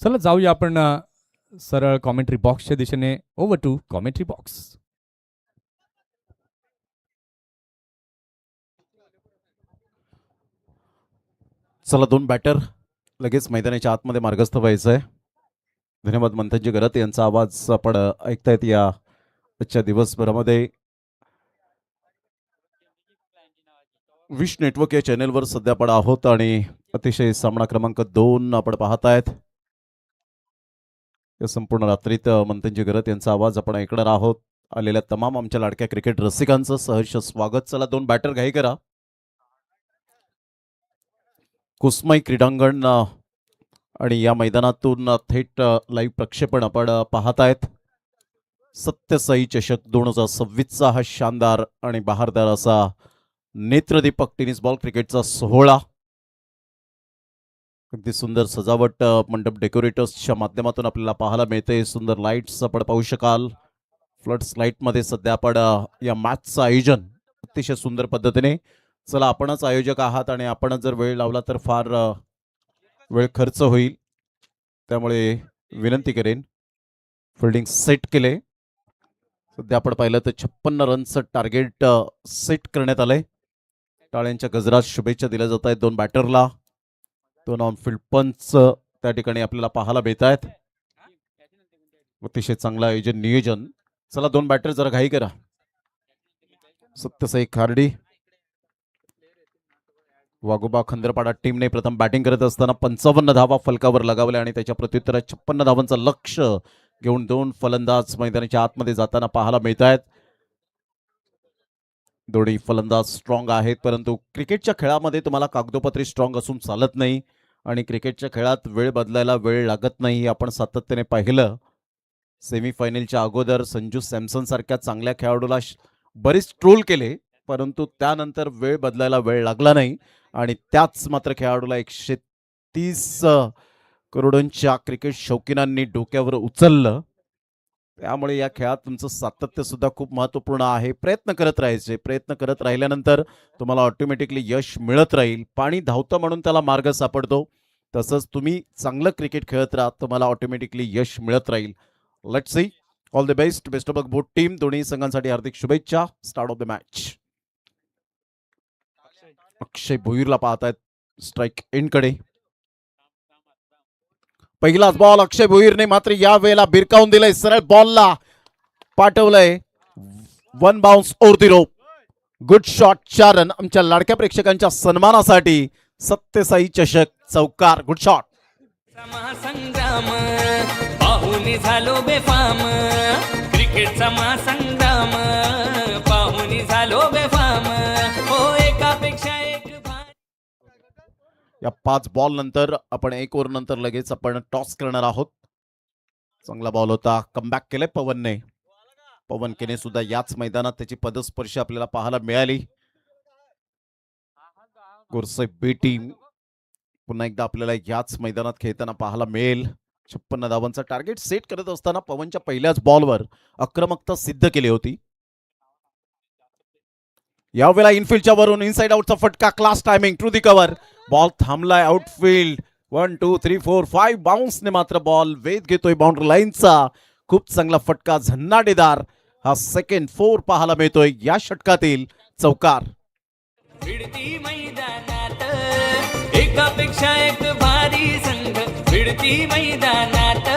चला जाऊया आपण सरळ कॉमेंट्री बॉक्सच्या दिशेने. Over to commentary box. चला दोन बॅटर लगेच मैदानाच्या आतमध्ये मार्गस्थ व्हायचं आहे. धन्यवाद मंथनजी गरत यांचा आवाज आपण ऐकतायत या आजच्या दिवसभरामध्ये. विश नेटवर्क या चॅनेलवर सध्या आपण आहोत आणि अतिशय सामना क्रमांक 2 आपण पाहतायत. या संपूर्ण रात्रीत मंथनजी गरत यांचा आवाज आपण ऐकणार आहोत. आलेल्या तमाम आमच्या लाडक्या क्रिकेट रसिकांचं सहर्ष स्वागत. चला दोन बॅटर घाई करा. कुसमाई क्रीडांगण आणि या मैदानातून थेट लाईव्ह प्रक्षेपण आपण पाहतायत. सत्यसाई चषक 2026चा हा शानदार आणि बहारदार असा नेत्रदीपक टेनिस बॉल क्रिकेटचा सोहळा. अगदी सुंदर सजावट मंडप डेकोरेटर्सच्या माध्यमातून आपल्याला पाहायला मिळते. सुंदर लाईट्स आपण पाहू शकाल. फ्लड्स लाईटमध्ये सध्या आपण या मॅचचं आयोजन अतिशय सुंदर पद्धतीने. चला आपणच आयोजक आहात आणि आपणच जर वेळ लावला तर फार वेळ खर्च होईल, त्यामुळे विनंती करेन. फिल्डिंग सेट केले. सध्या आपण पाहिलं तर 56 रनचं टार्गेट सेट करण्यात आलंय. टाळ्यांच्या गजरात शुभेच्छा दिल्या जात आहेत दोन बॅटरला. दोन ऑन फील्ड पंच त्या ठिकाणी आपल्याला पाहायला मिळत आहेत. अतिशय चांगलं आयोजन नियोजन. चला दोन बॅटर जरा घाई करा. सत्यसाई खार्डी वाघोबा खंदरपाडा टीमने प्रथम बॅटिंग करत असताना 55 धावा फलकावर लगावल्या आणि त्याच्या प्रत्युत्तरात 56 धावांचं लक्ष घेऊन दोन फलंदाज मैदानाच्या आतमध्ये जाताना पाहायला मिळत आहेत. दोन्ही फलंदाज स्ट्रॉंग आहेत, परंतु क्रिकेटच्या खेळामध्ये तुम्हाला कागदोपत्री स्ट्रॉंग असून चालत नाही आणि क्रिकेटच्या खेळात वेळ बदलायला वेळ लागत नाही. आपण सातत्याने पाहिलं. सेमीफायनलच्या अगोदर संजू सॅमसन सारख्या चांगल्या खेळाडूला बरीच ट्रोल केले, परंतु त्यानंतर वेळ बदलायला वेळ लागला नाही आणि त्याच मात्र खेळाडूला 130 करोडोंच्या क्रिकेट शौकीनांनी डोक्यावर उचललं. त्यामुळे या खेळात तुमचं सातत्य सुद्धा खूप महत्त्वपूर्ण आहे. प्रयत्न करत राहायचे. प्रयत्न करत राहिल्यानंतर तुम्हाला ऑटोमॅटिकली यश मिळत राहील. पाणी धावतं म्हणून त्याला मार्ग सापडतो. तसंच तुम्ही चांगलं क्रिकेट खेळत राहा, तुम्हाला ऑटोमॅटिकली यश मिळत राहील. Let's see. All the best. Best of luck both team. दोन्ही संघांसाठी हार्दिक शुभेच्छा. Start of the match. Akshay भोईरला पाहतायत स्ट्राईक एंडकडे. पहिलाच बॉल अक्षय भोईरने मात्र या वेळेला बिरकावून दिलंय. सरळ बॉलला पाठवलंय. 1 bounce over the rope. Good shot. 4 run आमच्या लाडक्या प्रेक्षकांच्या सन्मानासाठी. सत्यसाई चषक चौकार. Good shot. महासंग्राम पाहुनी झालो बेफाम. क्रिकेटचा महासंग्राम पाहुनी झालो बेफाम. हो एकापेक्षा एक या 5 बॉल नंतर आपण 1 ओव्हर नंतर लगेच आपण टॉस करणार आहोत. चांगला बॉल होता. कमबॅक केलंय पवनने. पवन केने सुद्धा याच मैदानात त्याची पदस्पर्शी आपल्याला पाहायला मिळाली. गोरसे बी टीम पुन्हा एकदा आपल्याला याच मैदानात खेळताना पाहायला मिळेल. 56 धावांचा टार्गेट सेट करत असताना पवनच्या पहिल्याच बॉलवर आक्रमकता सिद्ध केली होती. यावेळेला इनफिल्डच्या वरून इनसाइड आउटचा फटका. Class timing. To the cover. Ball थांबलाय आउटफील्ड. 1 2 3 4 5 बाउन्सने मात्र बॉल वेध घेतोय बाउंड्री लाईनचा. खूप चांगला फटका. झन्नाटेदार हा सेकंड 4 पाहायला मिळतोय या षटकातील. चौकार. भिडती मैदानात एकापेक्षा एक भारी संघ. भिडती मैदानात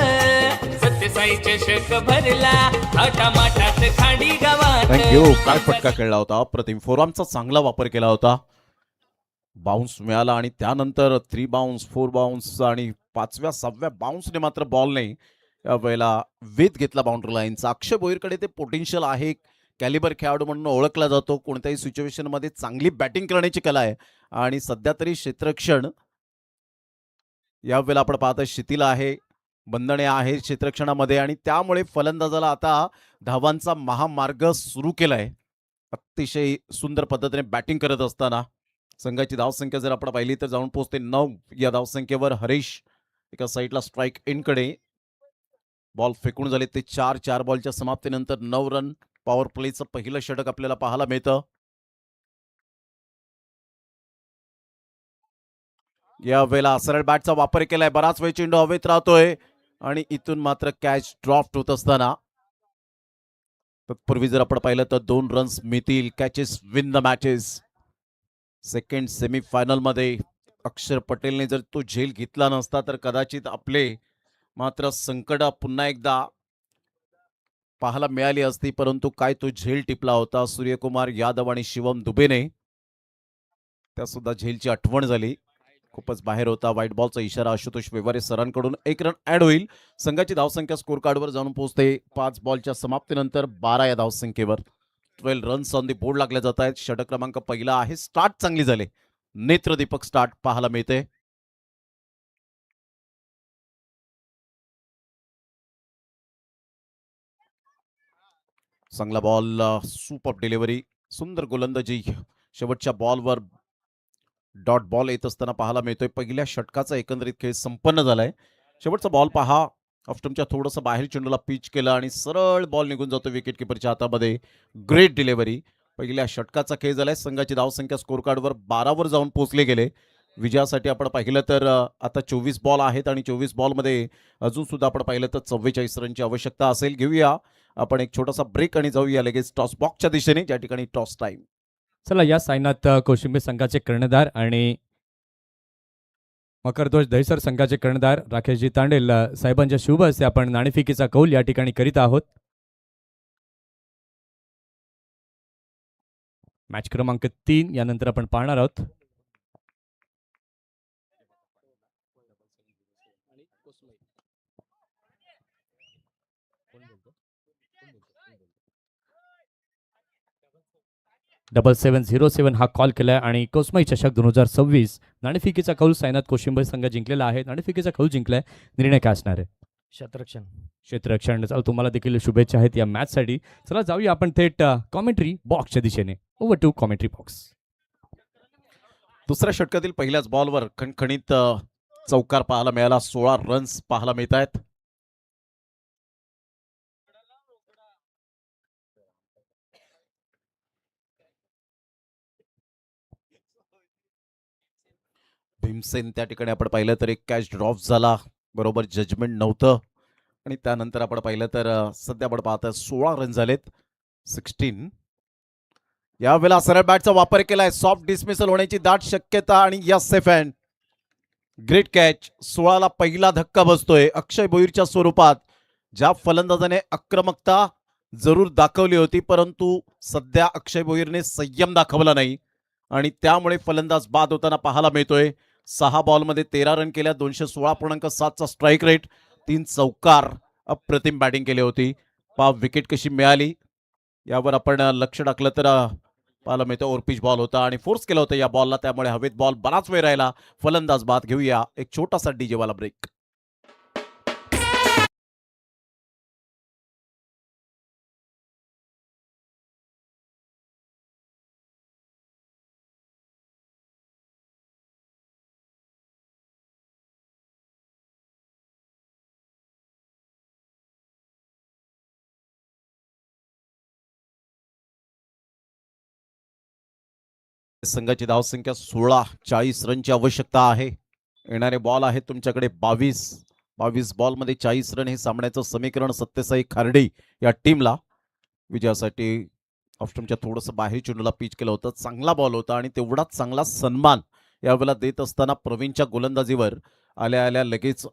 सत्यसाई चषक भरला. थाटामाटात खाडी गावात. थँक्यू. काय फटका खेळला होता. अप्रतिम. फोरआर्मचा चांगला वापर केला होता. बाउन्स मिळाला आणि त्यानंतर 3 बाउन्स 4 बाउन्स आणि 5व्या 6व्या बाउन्सने मात्र बॉलने या वेळेला वेध घेतला बाउंड्री लाईनचा. अक्षय भोईरकडे ते पोटेन्शियल आहे. कॅलिबर खेळाडू म्हणून ओळखला जातो. कोणत्याही सिच्युएशनमध्ये चांगली बॅटिंग करण्याची कला आहे आणि सध्या तरी क्षेत्ररक्षण यावेळेला आपण पाहतोय शिथिल आहे, बंधने आहे क्षेत्ररक्षणामध्ये आणि त्यामुळे फलंदाजाला आता धावांचा महामार्ग सुरू केलाय. अतिशय सुंदर पद्धतीने बॅटिंग करत असताना संघाची धावसंख्या जर आपण पाहिली तर जाऊन पोहोचते 9 या धावसंख्येवर. हरीश एका साईडला स्ट्राईक इनकडे बॉल फेकून झाले ते 4 बॉलच्या समाप्तीनंतर 9 रन. पॉवर प्लेचं पहिलं षटक आपल्याला पाहायला मिळतं. या वेळेला सरळ बॅटचा वापर केलाय, बराच वेळ चेंडू हवेत राहतोय आणि इथून मात्र कॅच ड्रॉप होत असताना तत्पूर्वी जर आपण पाहिलं तर 2 रन्स मिळतील. Catches win the matches. Second semifinal मध्ये अक्षर पटेलने जर तो झेल घेतला नसता तर कदाचित आपले मात्र संकट पुन्हा एकदा पाहायला मिळाली असती, परंतु काय तो झेल टिपला होता सूर्यकुमार यादव आणि शिवम दुबेने. त्या सुद्धा झेलची आठवण झाली. खूपच बाहेर होता. व्हाईट बॉलचा इशारा आशुतोष व्यवहारे सरांकडून. 1 रन ऍड होईल. संघाची धावसंख्या स्कोर कार्डवर जाऊन पोहोचते 5 बॉलच्या समाप्तीनंतर 12 या धावसंख्येवर. 12 रन्स ऑन दी बोर्ड लागले जात आहेत. षटक क्रमांक पहिला आहे. स्टार्ट चांगली झाले, नेत्रदीपक स्टार्ट पाहायला मिळते. चांगला बॉल, सुपर डिलिव्हरी, सुंदर गोलंदाजी. शेवटच्या बॉलवर डॉट बॉल येत असताना पाहायला मिळतोय. पहिल्या षटकाचा एकंदरीत खेळ संपन्न झालाय. शेवटचा बॉल पहा, ऑफस्टंपच्या थोडंसं बाहेर चेंडूला पिच केलं आणि सरळ बॉल निघून जातो विकेट किपरच्या हातामध्ये. Great delivery. पहिल्या षटकाचा खेळ झालाय. संघाची धावसंख्या स्कोर कार्डवर 12 वर जाऊन पोहोचले गेले. विजयासाठी आपण पाहिलं तर आता 24 बॉल आहेत आणि 24 बॉलमध्ये अजून सुद्धा आपण पाहिलं तर 44 रनची आवश्यकता असेल. घेऊया आपण एक छोटासा ब्रेक आणि जाऊया लगेच टॉस बॉक्सच्या दिशेने, ज्या ठिकाणी टॉस टाइम. चला या सायनात कोशिंबीर संघाचे कर्णधार आणि मकरध्वज दहिसर संघाचे कर्णधार राकेशजी तांडेल साहेबांच्या शुभ हस्ते आपण नाणेफेकीचा कौल या ठिकाणी करीत आहोत. मॅच क्रमांक 3 यानंतर आपण पाहणार आहोत. डबल 707 हा कॉल केलाय आणि कोस्माई चषक 2026 नाणेफेकीचा कौल सायनाथ कोशिंबीर संघ जिंकलेला आहे. नाणेफेकीचा कौल जिंकलाय. निर्णय काय असणार आहे? क्षेत्ररक्षण. चला तुम्हाला देखील शुभेच्छा आहेत या मॅचसाठी. चला जाऊया आपण थेट कॉमेंट्री बॉक्सच्या दिशेने. Over to commentary box. दुसऱ्या षटकातील पहिल्याच बॉलवर खणखणीत चौकार पाहायला मिळाला. 16 रन्स पाहायला मिळत आहेत. भीमसेन त्या ठिकाणी आपण पाहिलं तर एक कॅच ड्रॉप झाला, बरोबर जजमेंट नव्हतं आणि त्यानंतर आपण पाहिलं तर सध्या आपण पाहतोय 16 रन झालेत. 16. यावेळेला सरळ बॅटचा वापर केलाय. सॉफ्ट डिसमिसल होण्याची दाट शक्यता आणि yes safe hand. Great catch. 16ला पहिला धक्का बसतोय अक्षय भोईरच्या स्वरूपात. ज्या फलंदाजाने आक्रमकता जरूर दाखवली होती, परंतु सध्या अक्षय भोईरने संयम दाखवला नाही आणि त्यामुळे फलंदाज बाद होताना पाहायला मिळतोय. 6 बॉलमध्ये 13 रन केल्या. 216.7चा स्ट्राईक रेट. 3 चौकार. अप्रतिम बॅटिंग केली होती. विकेट कशी मिळाली यावर आपण लक्ष टाकलं तर पाहायला मिळतं ओरपिच बॉल होता आणि फोर्स केला होता या बॉलला, त्यामुळे हवेत बॉल बराच वेळ राहिला. फलंदाज बाद. घेऊया एक छोटासा डीजे वाला ब्रेक. संघाची धावसंख्या 16. 40 रनची आवश्यकता आहे. येणारे बॉल आहेत तुमच्याकडे 22 बॉलमध्ये 40 रन हे सामन्याचं समीकरण सत्यसाई खार्डे या टीमला. विजयासाठी ऑफस्टंपच्या थोडंसं बाहेर चेंडूला पिच केलं होतं. चांगला बॉल होता आणि तेवढाच चांगला सन्मान यावेळेला देत असताना प्रवीणच्या गोलंदाजीवर आल्या आल्या लगेच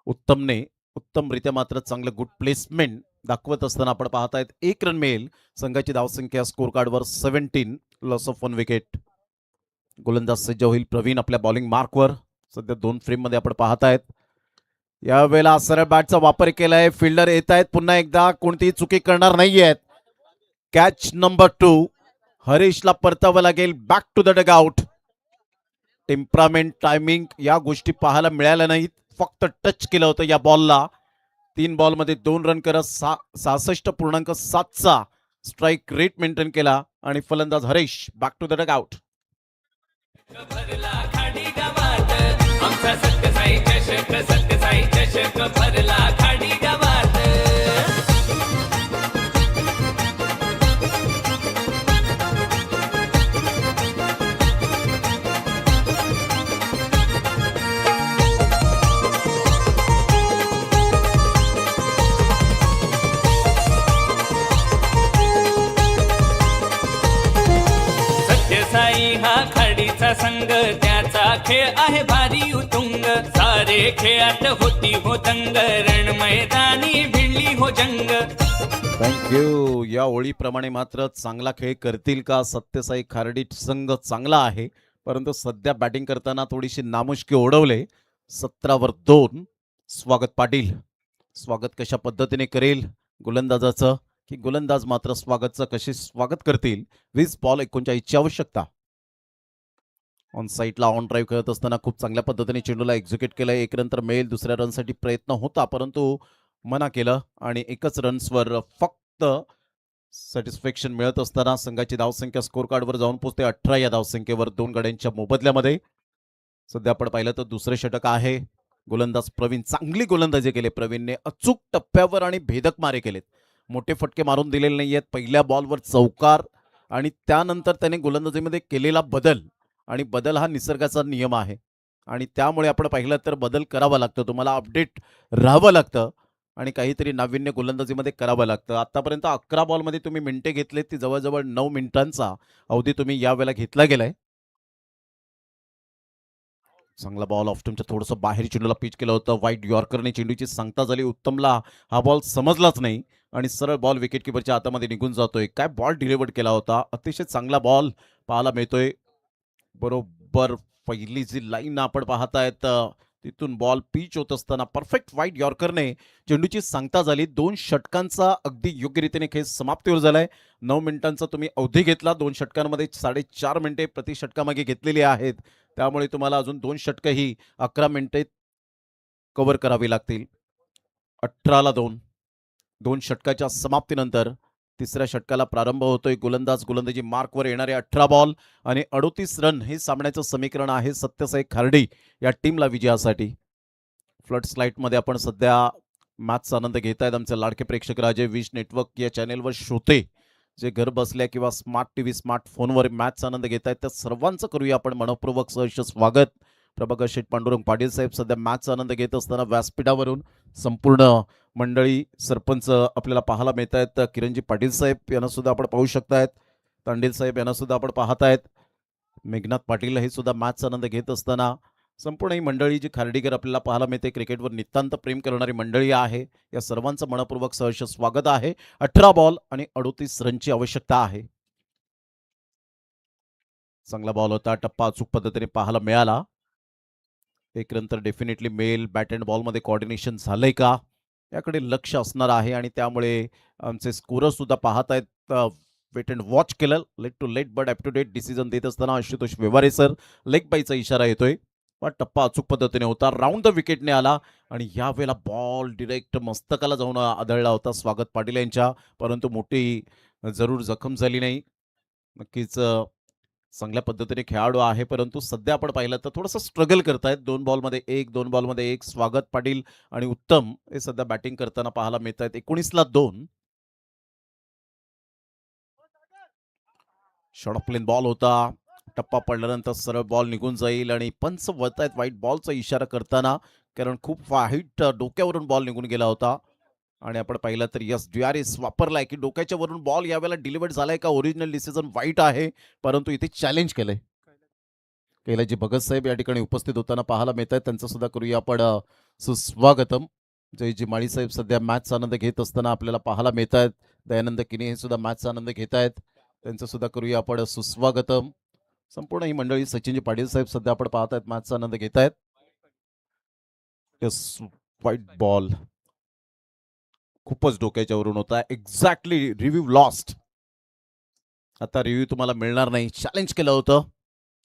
उत्तमरित्या मात्र चांगलं गुड प्लेसमेंट दाखवत असताना आपण पाहतायत 1 रन मिळेल. संघाची धावसंख्या स्कोर कार्डवर 17. Loss of 1 wicket. गोलंदाज सज्ज होईल प्रवीण आपल्या बॉलिंग मार्कवर. सध्या 2 फ्रेममध्ये आपण पाहतायत. यावेळेला सरळ बॅटचा वापर केलाय. फिल्डर येत आहेत पुन्हा एकदा, कोणतीही चुकी करणार नाहीयेत. Catch number 2. हरीशला परतावं लागेल back to the dugout. Temperament, timing या गोष्टी पाहायला मिळाल्या नाहीत. फक्त टच केलं होतं या बॉलला. 3 बॉलमध्ये 2 रन करत 66.7चा स्ट्राईक रेट मेंटेन केला आणि फलंदाज Harish back to the dugout. भरला खाडी गावात आमचा सत्यसाई चषक, सत्यसाई चषक भरला खाडी गावात. सत्यसाई हा खाडीचा संघ, त्याचा खेळ आहे भारी उतुंग. सारे खेळात होती हो दंग, रण मैदानी भिडली हो जंग. थँक्यू. या ओळीप्रमाणे मात्र चांगला खेळ करतील का? सत्यसाई खार्डी संघ चांगला आहे, परंतु सध्या बॅटिंग करताना थोडीशी नामुष्की ओढवले. 17 वर 2. स्वागत पाटील स्वागत कशा पद्धतीने करेल गोलंदाजाचं, की गोलंदाज मात्र स्वागतचं कसे स्वागत करतील? 20 बॉल 39ची आवश्यकता. ऑन साईडला ऑन ड्राईव्ह करत असताना खूप चांगल्या पद्धतीने चेंडूला एक्झिक्यूट केलं. एक रन तर मिळेल, दुसऱ्या रनसाठी प्रयत्न होता परंतु मना केलं आणि एकच रन्सवर फक्त सॅटिस्फॅक्शन मिळत असताना संघाची धावसंख्या स्कोर कार्डवर जाऊन पोहोचते 18 या धावसंख्येवर 2 गड्यांच्या मोबदल्यामध्ये. सध्या आपण पाहिलं तर दुसरे षटक आहे. गोलंदाज प्रवीण चांगली गोलंदाजी केली. प्रवीणने अचूक टप्प्यावर आणि भेदक मारे केलेत. मोठे फटके मारून दिलेले नाहीयेत. पहिल्या बॉलवर चौकार आणि त्यानंतर त्याने गोलंदाजीमध्ये केलेला बदल, आणि बदल हा निसर्गाचा नियम आहे आणि त्यामुळे आपण पाहिलं तर बदल करावा लागतो. तुम्हाला अपडेट राहावं लागतं आणि काहीतरी नाविन्य गोलंदाजीमध्ये करावं लागतं. आतापर्यंत 11 बॉलमध्ये तुम्ही मिनिटे घेतलेत, ती जवळजवळ 9 मिनिटांचा अवधी तुम्ही यावेळेला घेतला गेलाय. चांगला बॉल ऑफ स्टंपच्या थोडंसं बाहेर चेंडूला पिच केलं होतं. वाईट यॉर्करने चेंडूची सांगता झाली. उत्तमला हा बॉल समजलाच नाही आणि सरळ बॉल विकेट किपरच्या हातामध्ये निघून जातोय. काय बॉल डिलिव्हर्ड केला होता. अतिशय चांगला बॉल पाहायला मिळतोय. बरोबर पहिली जी लाईन आपण पाहतायत तिथून बॉल पिच होत असताना परफेक्ट वाईट यॉर्करने चेंडूची सांगता झाली. 2 षटकांचा अगदी योग्य रीतीने खेळ समाप्तीवर झालाय. 9 मिनिटांचा तुम्ही अवधी घेतला. 2 षटकांमध्ये 4.5 मिनिटे प्रति षटकामागे घेतलेली आहेत. त्यामुळे तुम्हाला अजून 2 षटकंही 11 मिनिटे कव्हर करावी लागतील. 18ला 2. 2 षटकाच्या समाप्तीनंतर तिसऱ्या षटकाला प्रारंभ होतोय. गोलंदाजी मार्कवर येणारे 18 बॉल आणि 38 रन हे सामन्याचं समीकरण आहे सत्यसाई खार्डी या टीमला विजयासाठी. फ्लड स्लाईटमध्ये आपण सध्या मॅचचा आनंद घेत आहेत. आमचे लाडके प्रेक्षक राजे विश नेटवर्क या चॅनेलवर श्रोते जे घर बसल्या किंवा स्मार्ट टीव्ही स्मार्टफोनवर मॅचचा आनंद घेत आहेत त्या सर्वांचं करूया आपण मनपूर्वक सहर्ष स्वागत. प्रभाकर शेठ पांडुरंग पाटील साहेब सध्या मॅचचा आनंद घेत असताना व्यासपीठावरून संपूर्ण मंडळी सरपंच आपल्याला पाहायला मिळत आहेत. किरणजी पाटील साहेब यांना सुद्धा आपण पाहू शकतायत. तांडेल साहेब यांना सुद्धा आपण पाहतायत. मेघनाथ पाटील हे सुद्धा मॅचचा आनंद घेत असताना संपूर्ण ही मंडळी जी खार्डीकर आपल्याला पाहायला मिळते. क्रिकेटवर नितांत प्रेम करणारी मंडळी आहे. या सर्वांचं मनपूर्वक सहर्ष स्वागत आहे. 18 बॉल आणि 38 रनची आवश्यकता आहे. चांगला बॉल होता. टप्पा अचूक पद्धतीने पाहायला मिळाला. एक रन तर डेफिनेटली मिळेल. बॅट अँड बॉलमध्ये कॉर्डिनेशन झालंय का याकडे लक्ष असणार आहे आणि त्यामुळे आमचे स्कोरर सुद्धा पाहत आहेत. वेट अँड वॉच केलं. Late to late but up to date decision देत असताना आशुतोष व्यवहारे सर लेग बाईचा इशारा येतोय. पण टप्पा अचूक पद्धतीने होता. राऊंड द विकेटने आला आणि यावेळेला बॉल डिरेक्ट मस्तकाला जाऊन आदळला होता स्वागत पाटील यांच्या, परंतु मोठी जरूर जखम झाली नाही. नक्कीच चांगल्या पद्धतीने खेळाडू आहे, परंतु सध्या आपण पाहिलं तर थोडंसं स्ट्रगल करतायत. 2 बॉलमध्ये 1, 2 बॉलमध्ये 1. स्वागत पाटील आणि उत्तम हे सध्या बॅटिंग करताना पाहायला मिळत आहेत. 19ला 2. शॉर्ट ऑफ प्लेन बॉल होता. टप्पा पडल्यानंतर सरळ बॉल निघून जाईल आणि पंच वळतायत वाईट बॉलचा इशारा करताना, कारण खूप वाईट डोक्यावरून बॉल निघून गेला होता. आणि आपण पाहिलं तर यस ड्युआरिस वापरलाय की डोक्याच्या वरून बॉल यावेळेला डिलिव्हर्ड झालाय का. ओरिजिनल डिसिजन वाईट आहे, परंतु इथे चॅलेंज केलंय. कैलाजी भगत साहेब या ठिकाणी उपस्थित होताना पाहायला मिळत आहेत. त्यांचं सुद्धा करूया आपण सुस्वागतम. जयजी माळी साहेब सध्या मॅचचा आनंद घेत असताना आपल्याला पाहायला मिळत आहेत. दयानंद किने हे सुद्धा मॅचचा आनंद घेत आहेत. त्यांचं सुद्धा करूया आपण सुस्वागतम. संपूर्ण ही मंडळी. सचिनजी पाटील साहेब सध्या आपण पाहत आहेत मॅचचा आनंद घेत आहेत. यस वाईट बॉल खूपच डोक्याच्या वरून होता. Exactly review lost. आता रिव्ह्यू तुम्हाला मिळणार नाही, चॅलेंज केलं होतं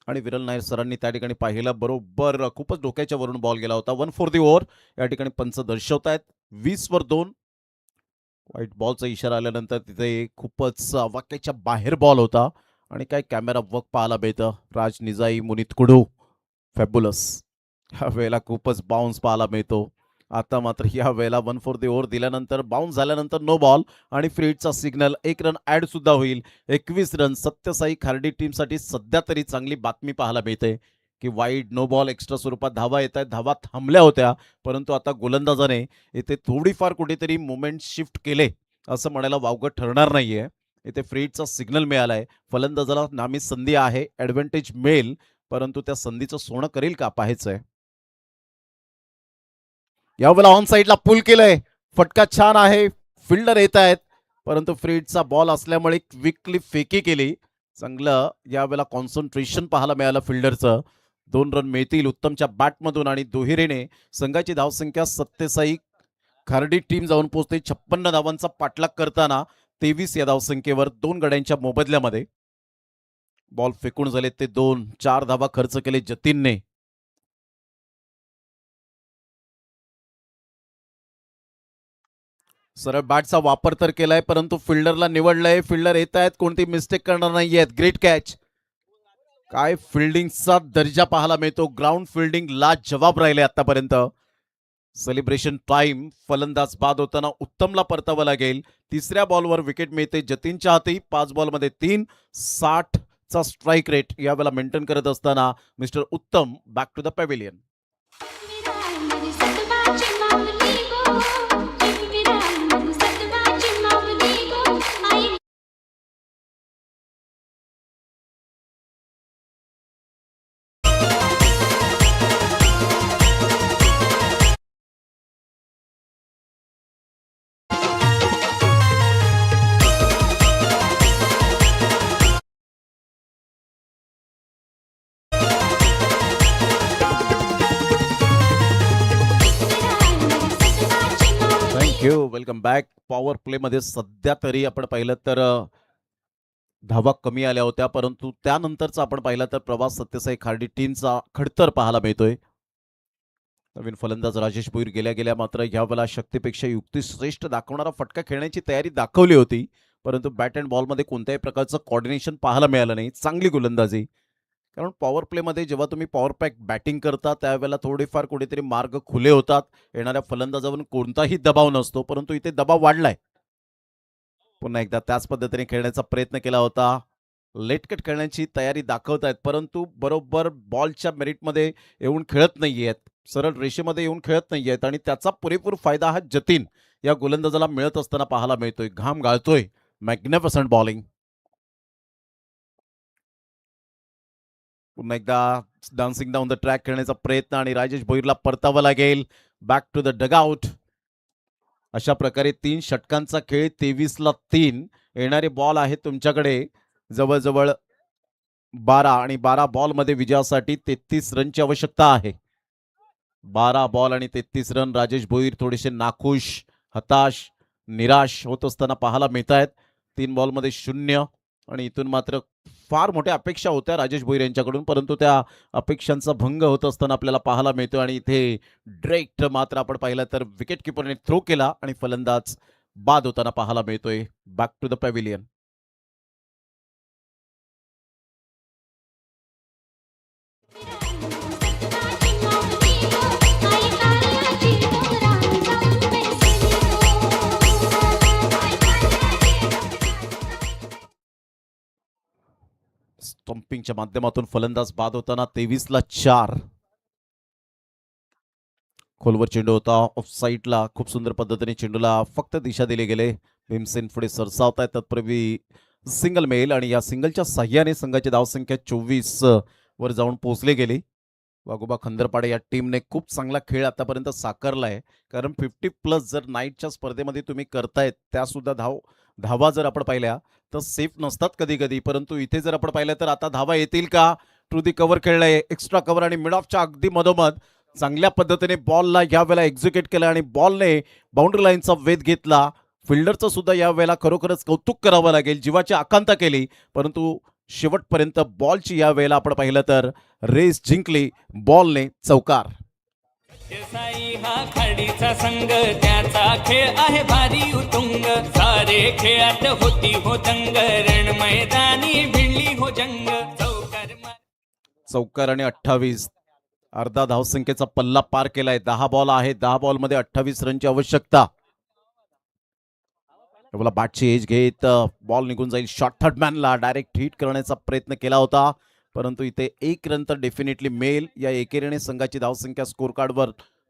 आणि विरल नायर सरांनी त्या ठिकाणी पाहिलं बरोबर. खूपच डोक्याच्या वरून बॉल गेला होता. 1 फॉर दी ओव्हर या ठिकाणी पंच दर्शवतायत. 20 वर 2. व्हाईट बॉलचा इशारा आल्यानंतर तिथे खूपच वाक्याच्या बाहेर बॉल होता आणि काय कॅमेरा वर्क पाहायला मिळतं. राज निजाई, मुनीत कुडू, फॅब्युलस. ह्या वेळेला खूपच बाउन्स पाहायला मिळतो. आता मात्र या वेळेला 1 फॉर दी ओव्हर दिल्यानंतर बाउन्स झाल्यानंतर नो बॉल आणि फ्री हिटचा सिग्नल. 1 रन ॲड सुद्धा होईल. 21 रन. सत्यसाई खार्डी टीमसाठी सध्या तरी चांगली बातमी पाहायला मिळते की वाईड नो बॉल एक्स्ट्रा स्वरूपात धावा येत आहेत. धावा थांबल्या होत्या परंतु आता गोलंदाजाने इथे थोडीफार कुठेतरी मुवमेंट शिफ्ट केले असं म्हणायला वावगं ठरणार नाहीये. इथे फ्री हिटचा सिग्नल मिळालाय. फलंदाजाला नामी संधी आहे, ॲडव्हान्टेज मिळेल परंतु त्या संधीचं सोनं करेल का पाहायचंय. यावेळेला ऑन साईडला पुल केलंय. फटका छान आहे. फिल्डर येत आहेत परंतु फ्री हिटचा बॉल असल्यामुळे क्विकली फेकी केली. चांगलं यावेळेला कॉन्सन्ट्रेशन पाहायला मिळालं फिल्डरचं. 2 रन मिळतील उत्तमच्या बॅटमधून आणि दुहेरीने संघाची धावसंख्या सत्यसाई खार्डी टीम जाऊन पोहोचते 56 धावांचा पाठलाग करताना 23 या धावसंख्येवर 2 गड्यांच्या मोबदल्यामध्ये. बॉल फेकून झाले ते 2. 4 धावा खर्च केले जतीनने. सरळ बॅटचा वापर तर केलाय परंतु फिल्डरला निवडलंय. फिल्डर येत आहेत, कोणती मिस्टेक करणार नाहीयेत. Great catch. काय फिल्डिंगचा दर्जा पाहायला मिळतो. ग्राउंड फिल्डिंग लाजवाब राहिले आतापर्यंत. Celebration time. फलंदाज बाद होताना उत्तमला परतावं लागेल. तिसऱ्या बॉलवर विकेट मिळते जतीनच्या हाती. 5 बॉलमध्ये 3. 60चा स्ट्राईक रेट यावेळेला मेंटेन करत असताना mister Uttam back to the pavilion. Thank you. Welcome back. Power प्लेमध्ये सध्या तरी आपण पाहिलं तर धावा कमी आल्या होत्या परंतु त्यानंतरचा आपण पाहिला तर प्रवास सत्यसाई खार्डी टीमचा खडतर पाहायला मिळतोय. नवीन फलंदाज राजेश भोईर गेल्या गेल्या मात्र यावेळेला शक्तीपेक्षा युक्ती श्रेष्ठ दाखवणारा फटका खेळण्याची तयारी दाखवली होती परंतु बॅट अँड बॉलमध्ये कोणत्याही प्रकारचं कॉर्डिनेशन पाहायला मिळालं नाही. चांगली गोलंदाजी. कारण पॉवर प्लेमध्ये जेव्हा तुम्ही पॉवर पॅक बॅटिंग करता त्यावेळेला थोडेफार कुठेतरी मार्ग खुले होतात. येणाऱ्या फलंदाजावरून कोणताही दबाव नसतो परंतु इथे दबाव वाढलाय. पुन्हा एकदा त्याच पद्धतीने खेळण्याचा प्रयत्न केला होता. लेटकट खेळण्याची तयारी दाखवतायत परंतु बरोबर बॉलच्या मेरिटमध्ये येऊन खेळत नाहीयेत. सरळ रेषेमध्ये येऊन खेळत नाहीयेत आणि त्याचा पुरेपूर फायदा हा जतीन या गोलंदाजाला मिळत असताना पाहायला मिळतोय. घाम गाळतोय. Magnificent bowling. पुन्हा एकदा डान्सिंग डाऊन द ट्रॅक खेळण्याचा प्रयत्न आणि राजेश भोईरला परतावं लागेल. Back to the dugout. अशा प्रकारे 3 षटकांचा खेळ. 23ला 3. येणारे बॉल आहेत तुमच्याकडे जवळजवळ 12 आणि 12 बॉलमध्ये विजयासाठी 33 रनची आवश्यकता आहे. 12 बॉल आणि 33 रन. राजेश भोईर थोडेसे नाखुश, हताश, निराश होत असताना पाहायला मिळत आहेत. 3 बॉलमध्ये 0 आणि इथून मात्र फार मोठ्या अपेक्षा होत्या राजेश भोईर यांच्याकडून परंतु त्या अपेक्षांचा भंग होत असताना आपल्याला पाहायला मिळतो आणि इथे डायरेक्ट मात्र आपण पाहिलं तर विकेट किपरने थ्रो केला आणि फलंदाज बाद होताना पाहायला मिळतोय. Back to the pavilion. स्टंपिंगच्या माध्यमातून फलंदाज बाद होताना 23ला 4. खोलवर चेंडू होता. ऑफ साईडला खूप सुंदर पद्धतीने चेंडूला फक्त दिशा दिली गेले. भीमसेन पुढे सरसावत आहेत. तत्पूर्वी सिंगल मेल आणि या सिंगलच्या साह्याने संघाची धावसंख्या 24 वर जाऊन पोहोचली गेली. वाघोबा खंदरपाडे या टीमने खूप चांगला खेळ आतापर्यंत साकारलाय कारण 50+ जर नाईटच्या स्पर्धेमध्ये तुम्ही करतायत त्यासुद्धा धावा जर आपण पाहिल्या तर सेफ नसतात कधी कधी परंतु इथे जर आपण पाहिलं तर आता धावा येतील का. टू दी कव्हर खेळलाय. एक्स्ट्रा कव्हर आणि मिड ऑफच्या अगदी मधोमध चांगल्या पद्धतीने बॉलला यावेळेला एक्झिक्यूट केलं आणि बॉलने बाउंड्री लाईनचा वेध घेतला. फिल्डरचं सुद्धा या वेळेला खरोखरच कौतुक करावं लागेल. जीवाची आकांक्षा केली, परंतु शेवटपर्यंत बॉलची या वेळेला आपण पाहिलं तर रेस जिंकली. बॉलने चौकार. साई हा खाडीचा संघ, त्याचा खेळ आहे भारी उतुंग. सारे खेळात होती हो दंग, रण मैदानी भिडली हो जंग. चौकार आणि 28 अर्धा धावसंख्येचा पल्ला पार केलाय. 10 बॉल आहे. 10 बॉलमध्ये 28 रनची आवश्यकता. मला बॅटची एज घेत बॉल निघून जाईल. शॉर्ट थर्ड मॅनला डायरेक्ट हिट करण्याचा प्रयत्न केला होता, परंतु इथे 1 रन तर डेफिनेटली मिळेल. या एकेरीने संघाची धावसंख्या स्कोर कार्डवर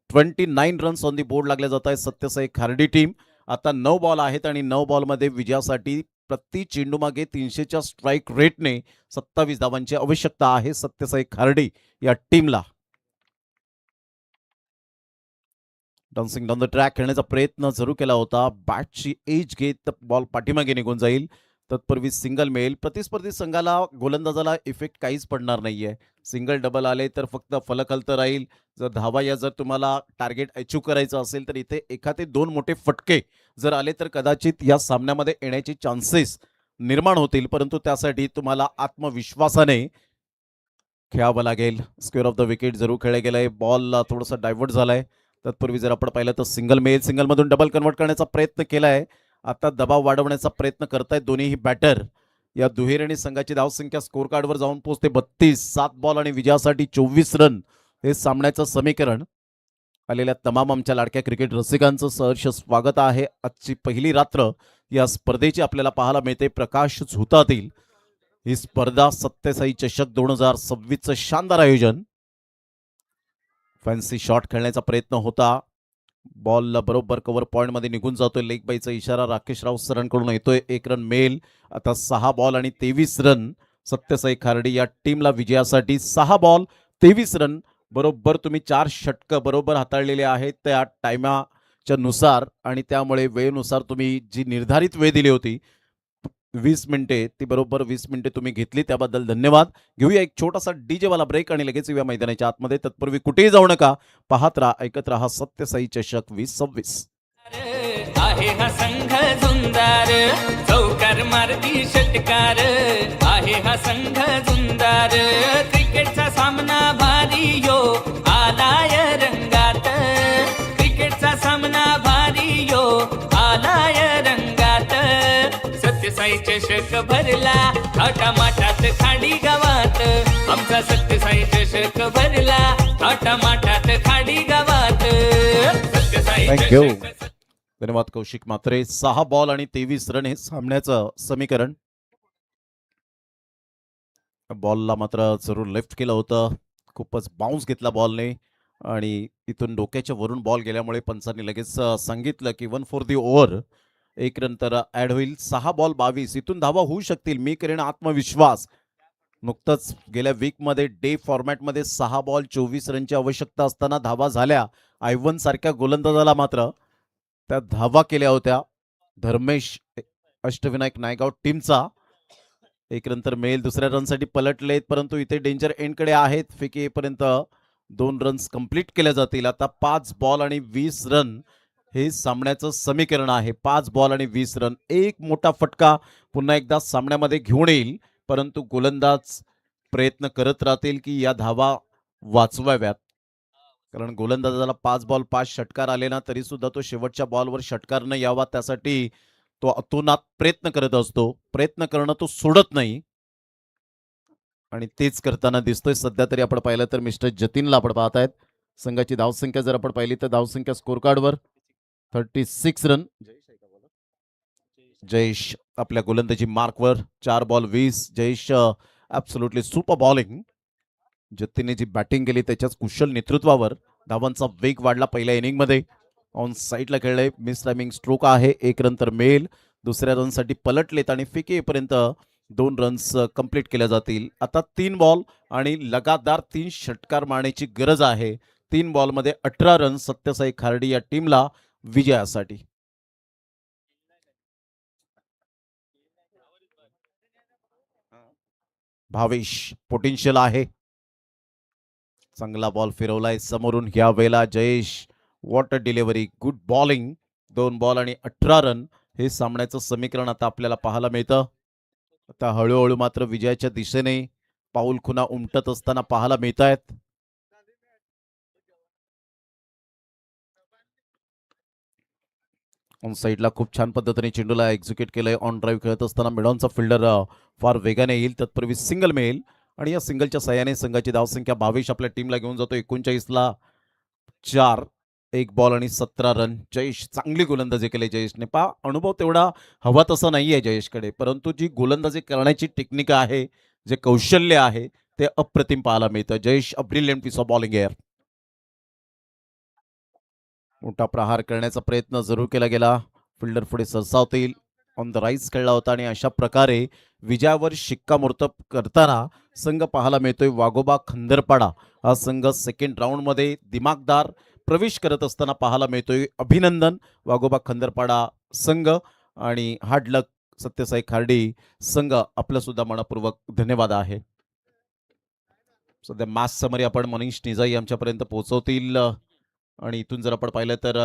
29 रन्स ऑन दी बोर्ड लागले जात आहे. सत्यसाई खार्डी टीम आता 9 बॉल आहेत आणि 9 बॉलमध्ये विजयासाठी प्रति चेंडू मागे 300च्या स्ट्राईक रेटने 27 धावांची आवश्यकता आहे सत्यसाई खार्डी या टीमला. डान्सिंग डाऊन द ट्रॅक खेळण्याचा प्रयत्न जरूर केला होता. बॅटची एज घेत बॉल पाठीमागे निघून जाईल. तत्पूर्वी सिंगल मिळेल. प्रतिस्पर्धी संघाला गोलंदाजाला इफेक्ट काहीच पडणार नाहीये. सिंगल डबल आले तर फक्त फलक हलतं राहील. जर तुम्हाला टार्गेट अचीव करायचं असेल तर इथे एखादे 2 मोठे फटके जर आले तर कदाचित या सामन्यामध्ये येण्याचे चान्सेस निर्माण होतील, परंतु त्यासाठी तुम्हाला आत्मविश्वासाने खेळावं लागेल. स्क्वेअर ऑफ द विकेट जरूर खेळले गेलंय. बॉल थोडासा डायव्हर्ट झालाय. तत्पूर्वी जर आपण पाहिलं तर सिंगल मिळेल. सिंगलमधून डबल कन्वर्ट करण्याचा प्रयत्न केलाय. आता दबाव वाढवण्याचा प्रयत्न करतायत दोन्हीही बॅटर. या दुहेरीने संघाची धावसंख्या स्कोर कार्डवर जाऊन पोहोचते 32. 7 बॉल आणि विजयासाठी 24 रन हे सामन्याचं समीकरण. आलेल्या तमाम आमच्या लाडक्या क्रिकेट रसिकांचं सहर्ष स्वागत आहे. आजची पहिली रात्र या स्पर्धेची आपल्याला पाहायला मिळते प्रकाश झुतातील. ही स्पर्धा सत्यसाई चषक 2026चं शानदार आयोजन. फॅन्सी शॉट खेळण्याचा प्रयत्न होता. बॉल बरोबर कव्हर पॉइंट मध्ये निघून जातोय. लेग बाईचा इशारा राकेश राव सरांकडून येतोय. 1 रन मिळेल. आता 6 बॉल आणि 23 रन सत्यसाई खार्डी या टीमला विजयासाठी. 6 बॉल 23 रन बरोबर तुम्ही 4 षटकं बरोबर हाताळलेले आहेत त्या टायमाच्या नुसार, आणि त्यामुळे वेळेनुसार तुम्ही जी निर्धारित वेळ दिली होती 20 मिनिटे, ती बरोबर 20 मिनिटे तुम्ही घेतली, त्याबद्दल धन्यवाद. घेऊया एक छोटासा डीजे वाला ब्रेक आणि लगेच येऊया मैदानाच्या आतमध्ये. तत्पूर्वी कुठेही जाऊ नका. पाहत राहा, ऐकत राहा सत्यसाई चषक 2026. आहे हा संघ झुंजार, चौकार मारती षटकार. आहे हा संघ झुंजार, क्रिकेटचा सामना भारी यो आलाय रंगात. क्रिकेटचा सामना भारी यो आलाय रंगात. सत्यसाई चषक भरला थाटामाटात खाडी गावात. आमचा सत्यसाई चषक भरला थाटामाटात खाडी गावात. सत्यसाई थँक्यू. चषक. धन्यवाद कौशिक म्हात्रे. 6 बॉल आणि 23 रन हे सामन्याचं समीकरण. बॉलला मात्र जरूर लेफ्ट केलं होतं. खूपच बाउन्स घेतला बॉलने आणि इथून डोक्याच्या वरून बॉल गेल्यामुळे पंचांनी लगेच सांगितलं की 1 फॉर दी ओव्हर. 1 रन तर ऍड होईल. 6 बॉल 22. इथून धावा होऊ शकतील. मी करेन आत्मविश्वास. नुकतंच गेल्या वीकमध्ये डे फॉर्मॅटमध्ये 6 बॉल 24 रनची आवश्यकता असताना धावा झाल्या. आयव्हन सारख्या गोलंदाजाला मात्र त्या धावा केल्या होत्या. धर्मेश अष्टविनायक नायगाव टीमचा. 1 रन तर मिळेल. दुसऱ्या रनसाठी पलटलेत, परंतु इथे डेंजर एंडकडे आहेत. फेकी येईपर्यंत 2 रन्स कंप्लीट केल्या जातील. आता 5 बॉल आणि 20 रन हे सामन्याचं समीकरण आहे. 5 बॉल आणि 20 रन. एक मोठा फटका पुन्हा एकदा सामन्यामध्ये घेऊन येईल, परंतु गोलंदाज प्रयत्न करत राहतील की या धावा वाचवाव्यात. कारण गोलंदाजाला 5 बॉल 5 षटकार आले ना तरी सुद्धा तो शेवटच्या बॉलवर षटकार न यावा त्यासाठी तो अतोनात प्रयत्न करत असतो. प्रयत्न करणं तो सोडत नाही आणि तेच करताना दिसतोय. सध्या तरी आपण पाहिलं तर मिस्टर जतीनला आपण पाहतायत. संघाची धावसंख्या जर आपण पाहिली तर धावसंख्या स्कोर कार्डवर 36 रन. जयेश आपल्या गोलंदाजी मार्कवर. 4 ball 20. Jayesh absolutely super bowling. जतीनने जी बॅटिंग केली त्याच्याच कुशल नेतृत्वावर धावांचा वेग वाढला पहिल्या इनिंगमध्ये. ऑन साईडला खेळले. मिस टायमिंग स्ट्रोक आहे. 1 रन तर मिळेल. दुसऱ्या रनसाठी पलटलेत आणि फेकी येईपर्यंत 2 रन्स कंप्लीट केल्या जातील. आता 3 बॉल आणि लगातार 3 षटकार मारण्याची गरज आहे. 3 बॉलमध्ये 18 रन सत्यसाई खार्डी या टीमला विजयासाठी. भावेश पोटेन्शियल आहे. चांगला बॉल फिरवलाय समोरून ह्या वेळेला. Jayesh what a delivery. Good bowling. 2 ball आणि 18 रन हे सामन्याचं समीकरण आता आपल्याला पाहायला मिळतं. आता हळूहळू मात्र विजयाच्या दिशेने पाऊल खुणा उमटत असताना पाहायला मिळत आहेत. ऑन साईडला खूप छान पद्धतीने चेंडूला एक्झिक्यूट केलंय. ऑन ड्राईव्ह खेळत असताना मिडॉनचा फिल्डर फार वेगाने येईल, तत्पूर्वी सिंगल मिळेल आणि या सिंगलच्या सहाय्याने संघाची धावसंख्या 22 आपल्या टीमला घेऊन जातो. 39ला 4, 1 बॉल आणि 17 रन. जयेश चांगली गोलंदाजी केली जयेशने. अनुभव तेवढा हवा तसा नाहीये जयेशकडे, परंतु जी गोलंदाजी करण्याची टेक्निक आहे, जे कौशल्य आहे, ते अप्रतिम पाहायला मिळतं. Jayesh a brilliant piece of bowling एअर. मोठा प्रहार करण्याचा प्रयत्न जरूर केला गेला. फिल्डर पुढे सरसावतील. ऑन द राईज खेळला होता आणि अशा प्रकारे विजयावर शिक्कामोर्तब करताना संघ पाहायला मिळतोय. वाघोबा खंदरपाडा हा संघ सेकंड राऊंडमध्ये दिमागदार प्रवेश करत असताना पाहायला मिळतोय. अभिनंदन वाघोबा खंदरपाडा संघ आणि हार्ड लक सत्यसाई खार्डी संघ आपलं सुद्धा मनपूर्वक धन्यवाद आहे. सध्या मॅच समरी आपण मनीष निजाई आमच्यापर्यंत पोहोचवतील आणि इथून जर आपण पाहिलं तर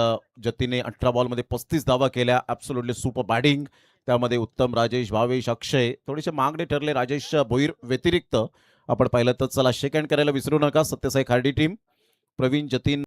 जतीने 18 बॉलमध्ये 35 धावा केल्या. Absolutely super batting. त्यामध्ये उत्तम, राजेश, भावेश, अक्षय थोडेसे महागडे ठरले. राजेश भोईर व्यतिरिक्त आपण पाहिलं तर चला शेक हँड करायला विसरू नका. सत्यसाई खार्डी टीम, प्रवीण, जतीन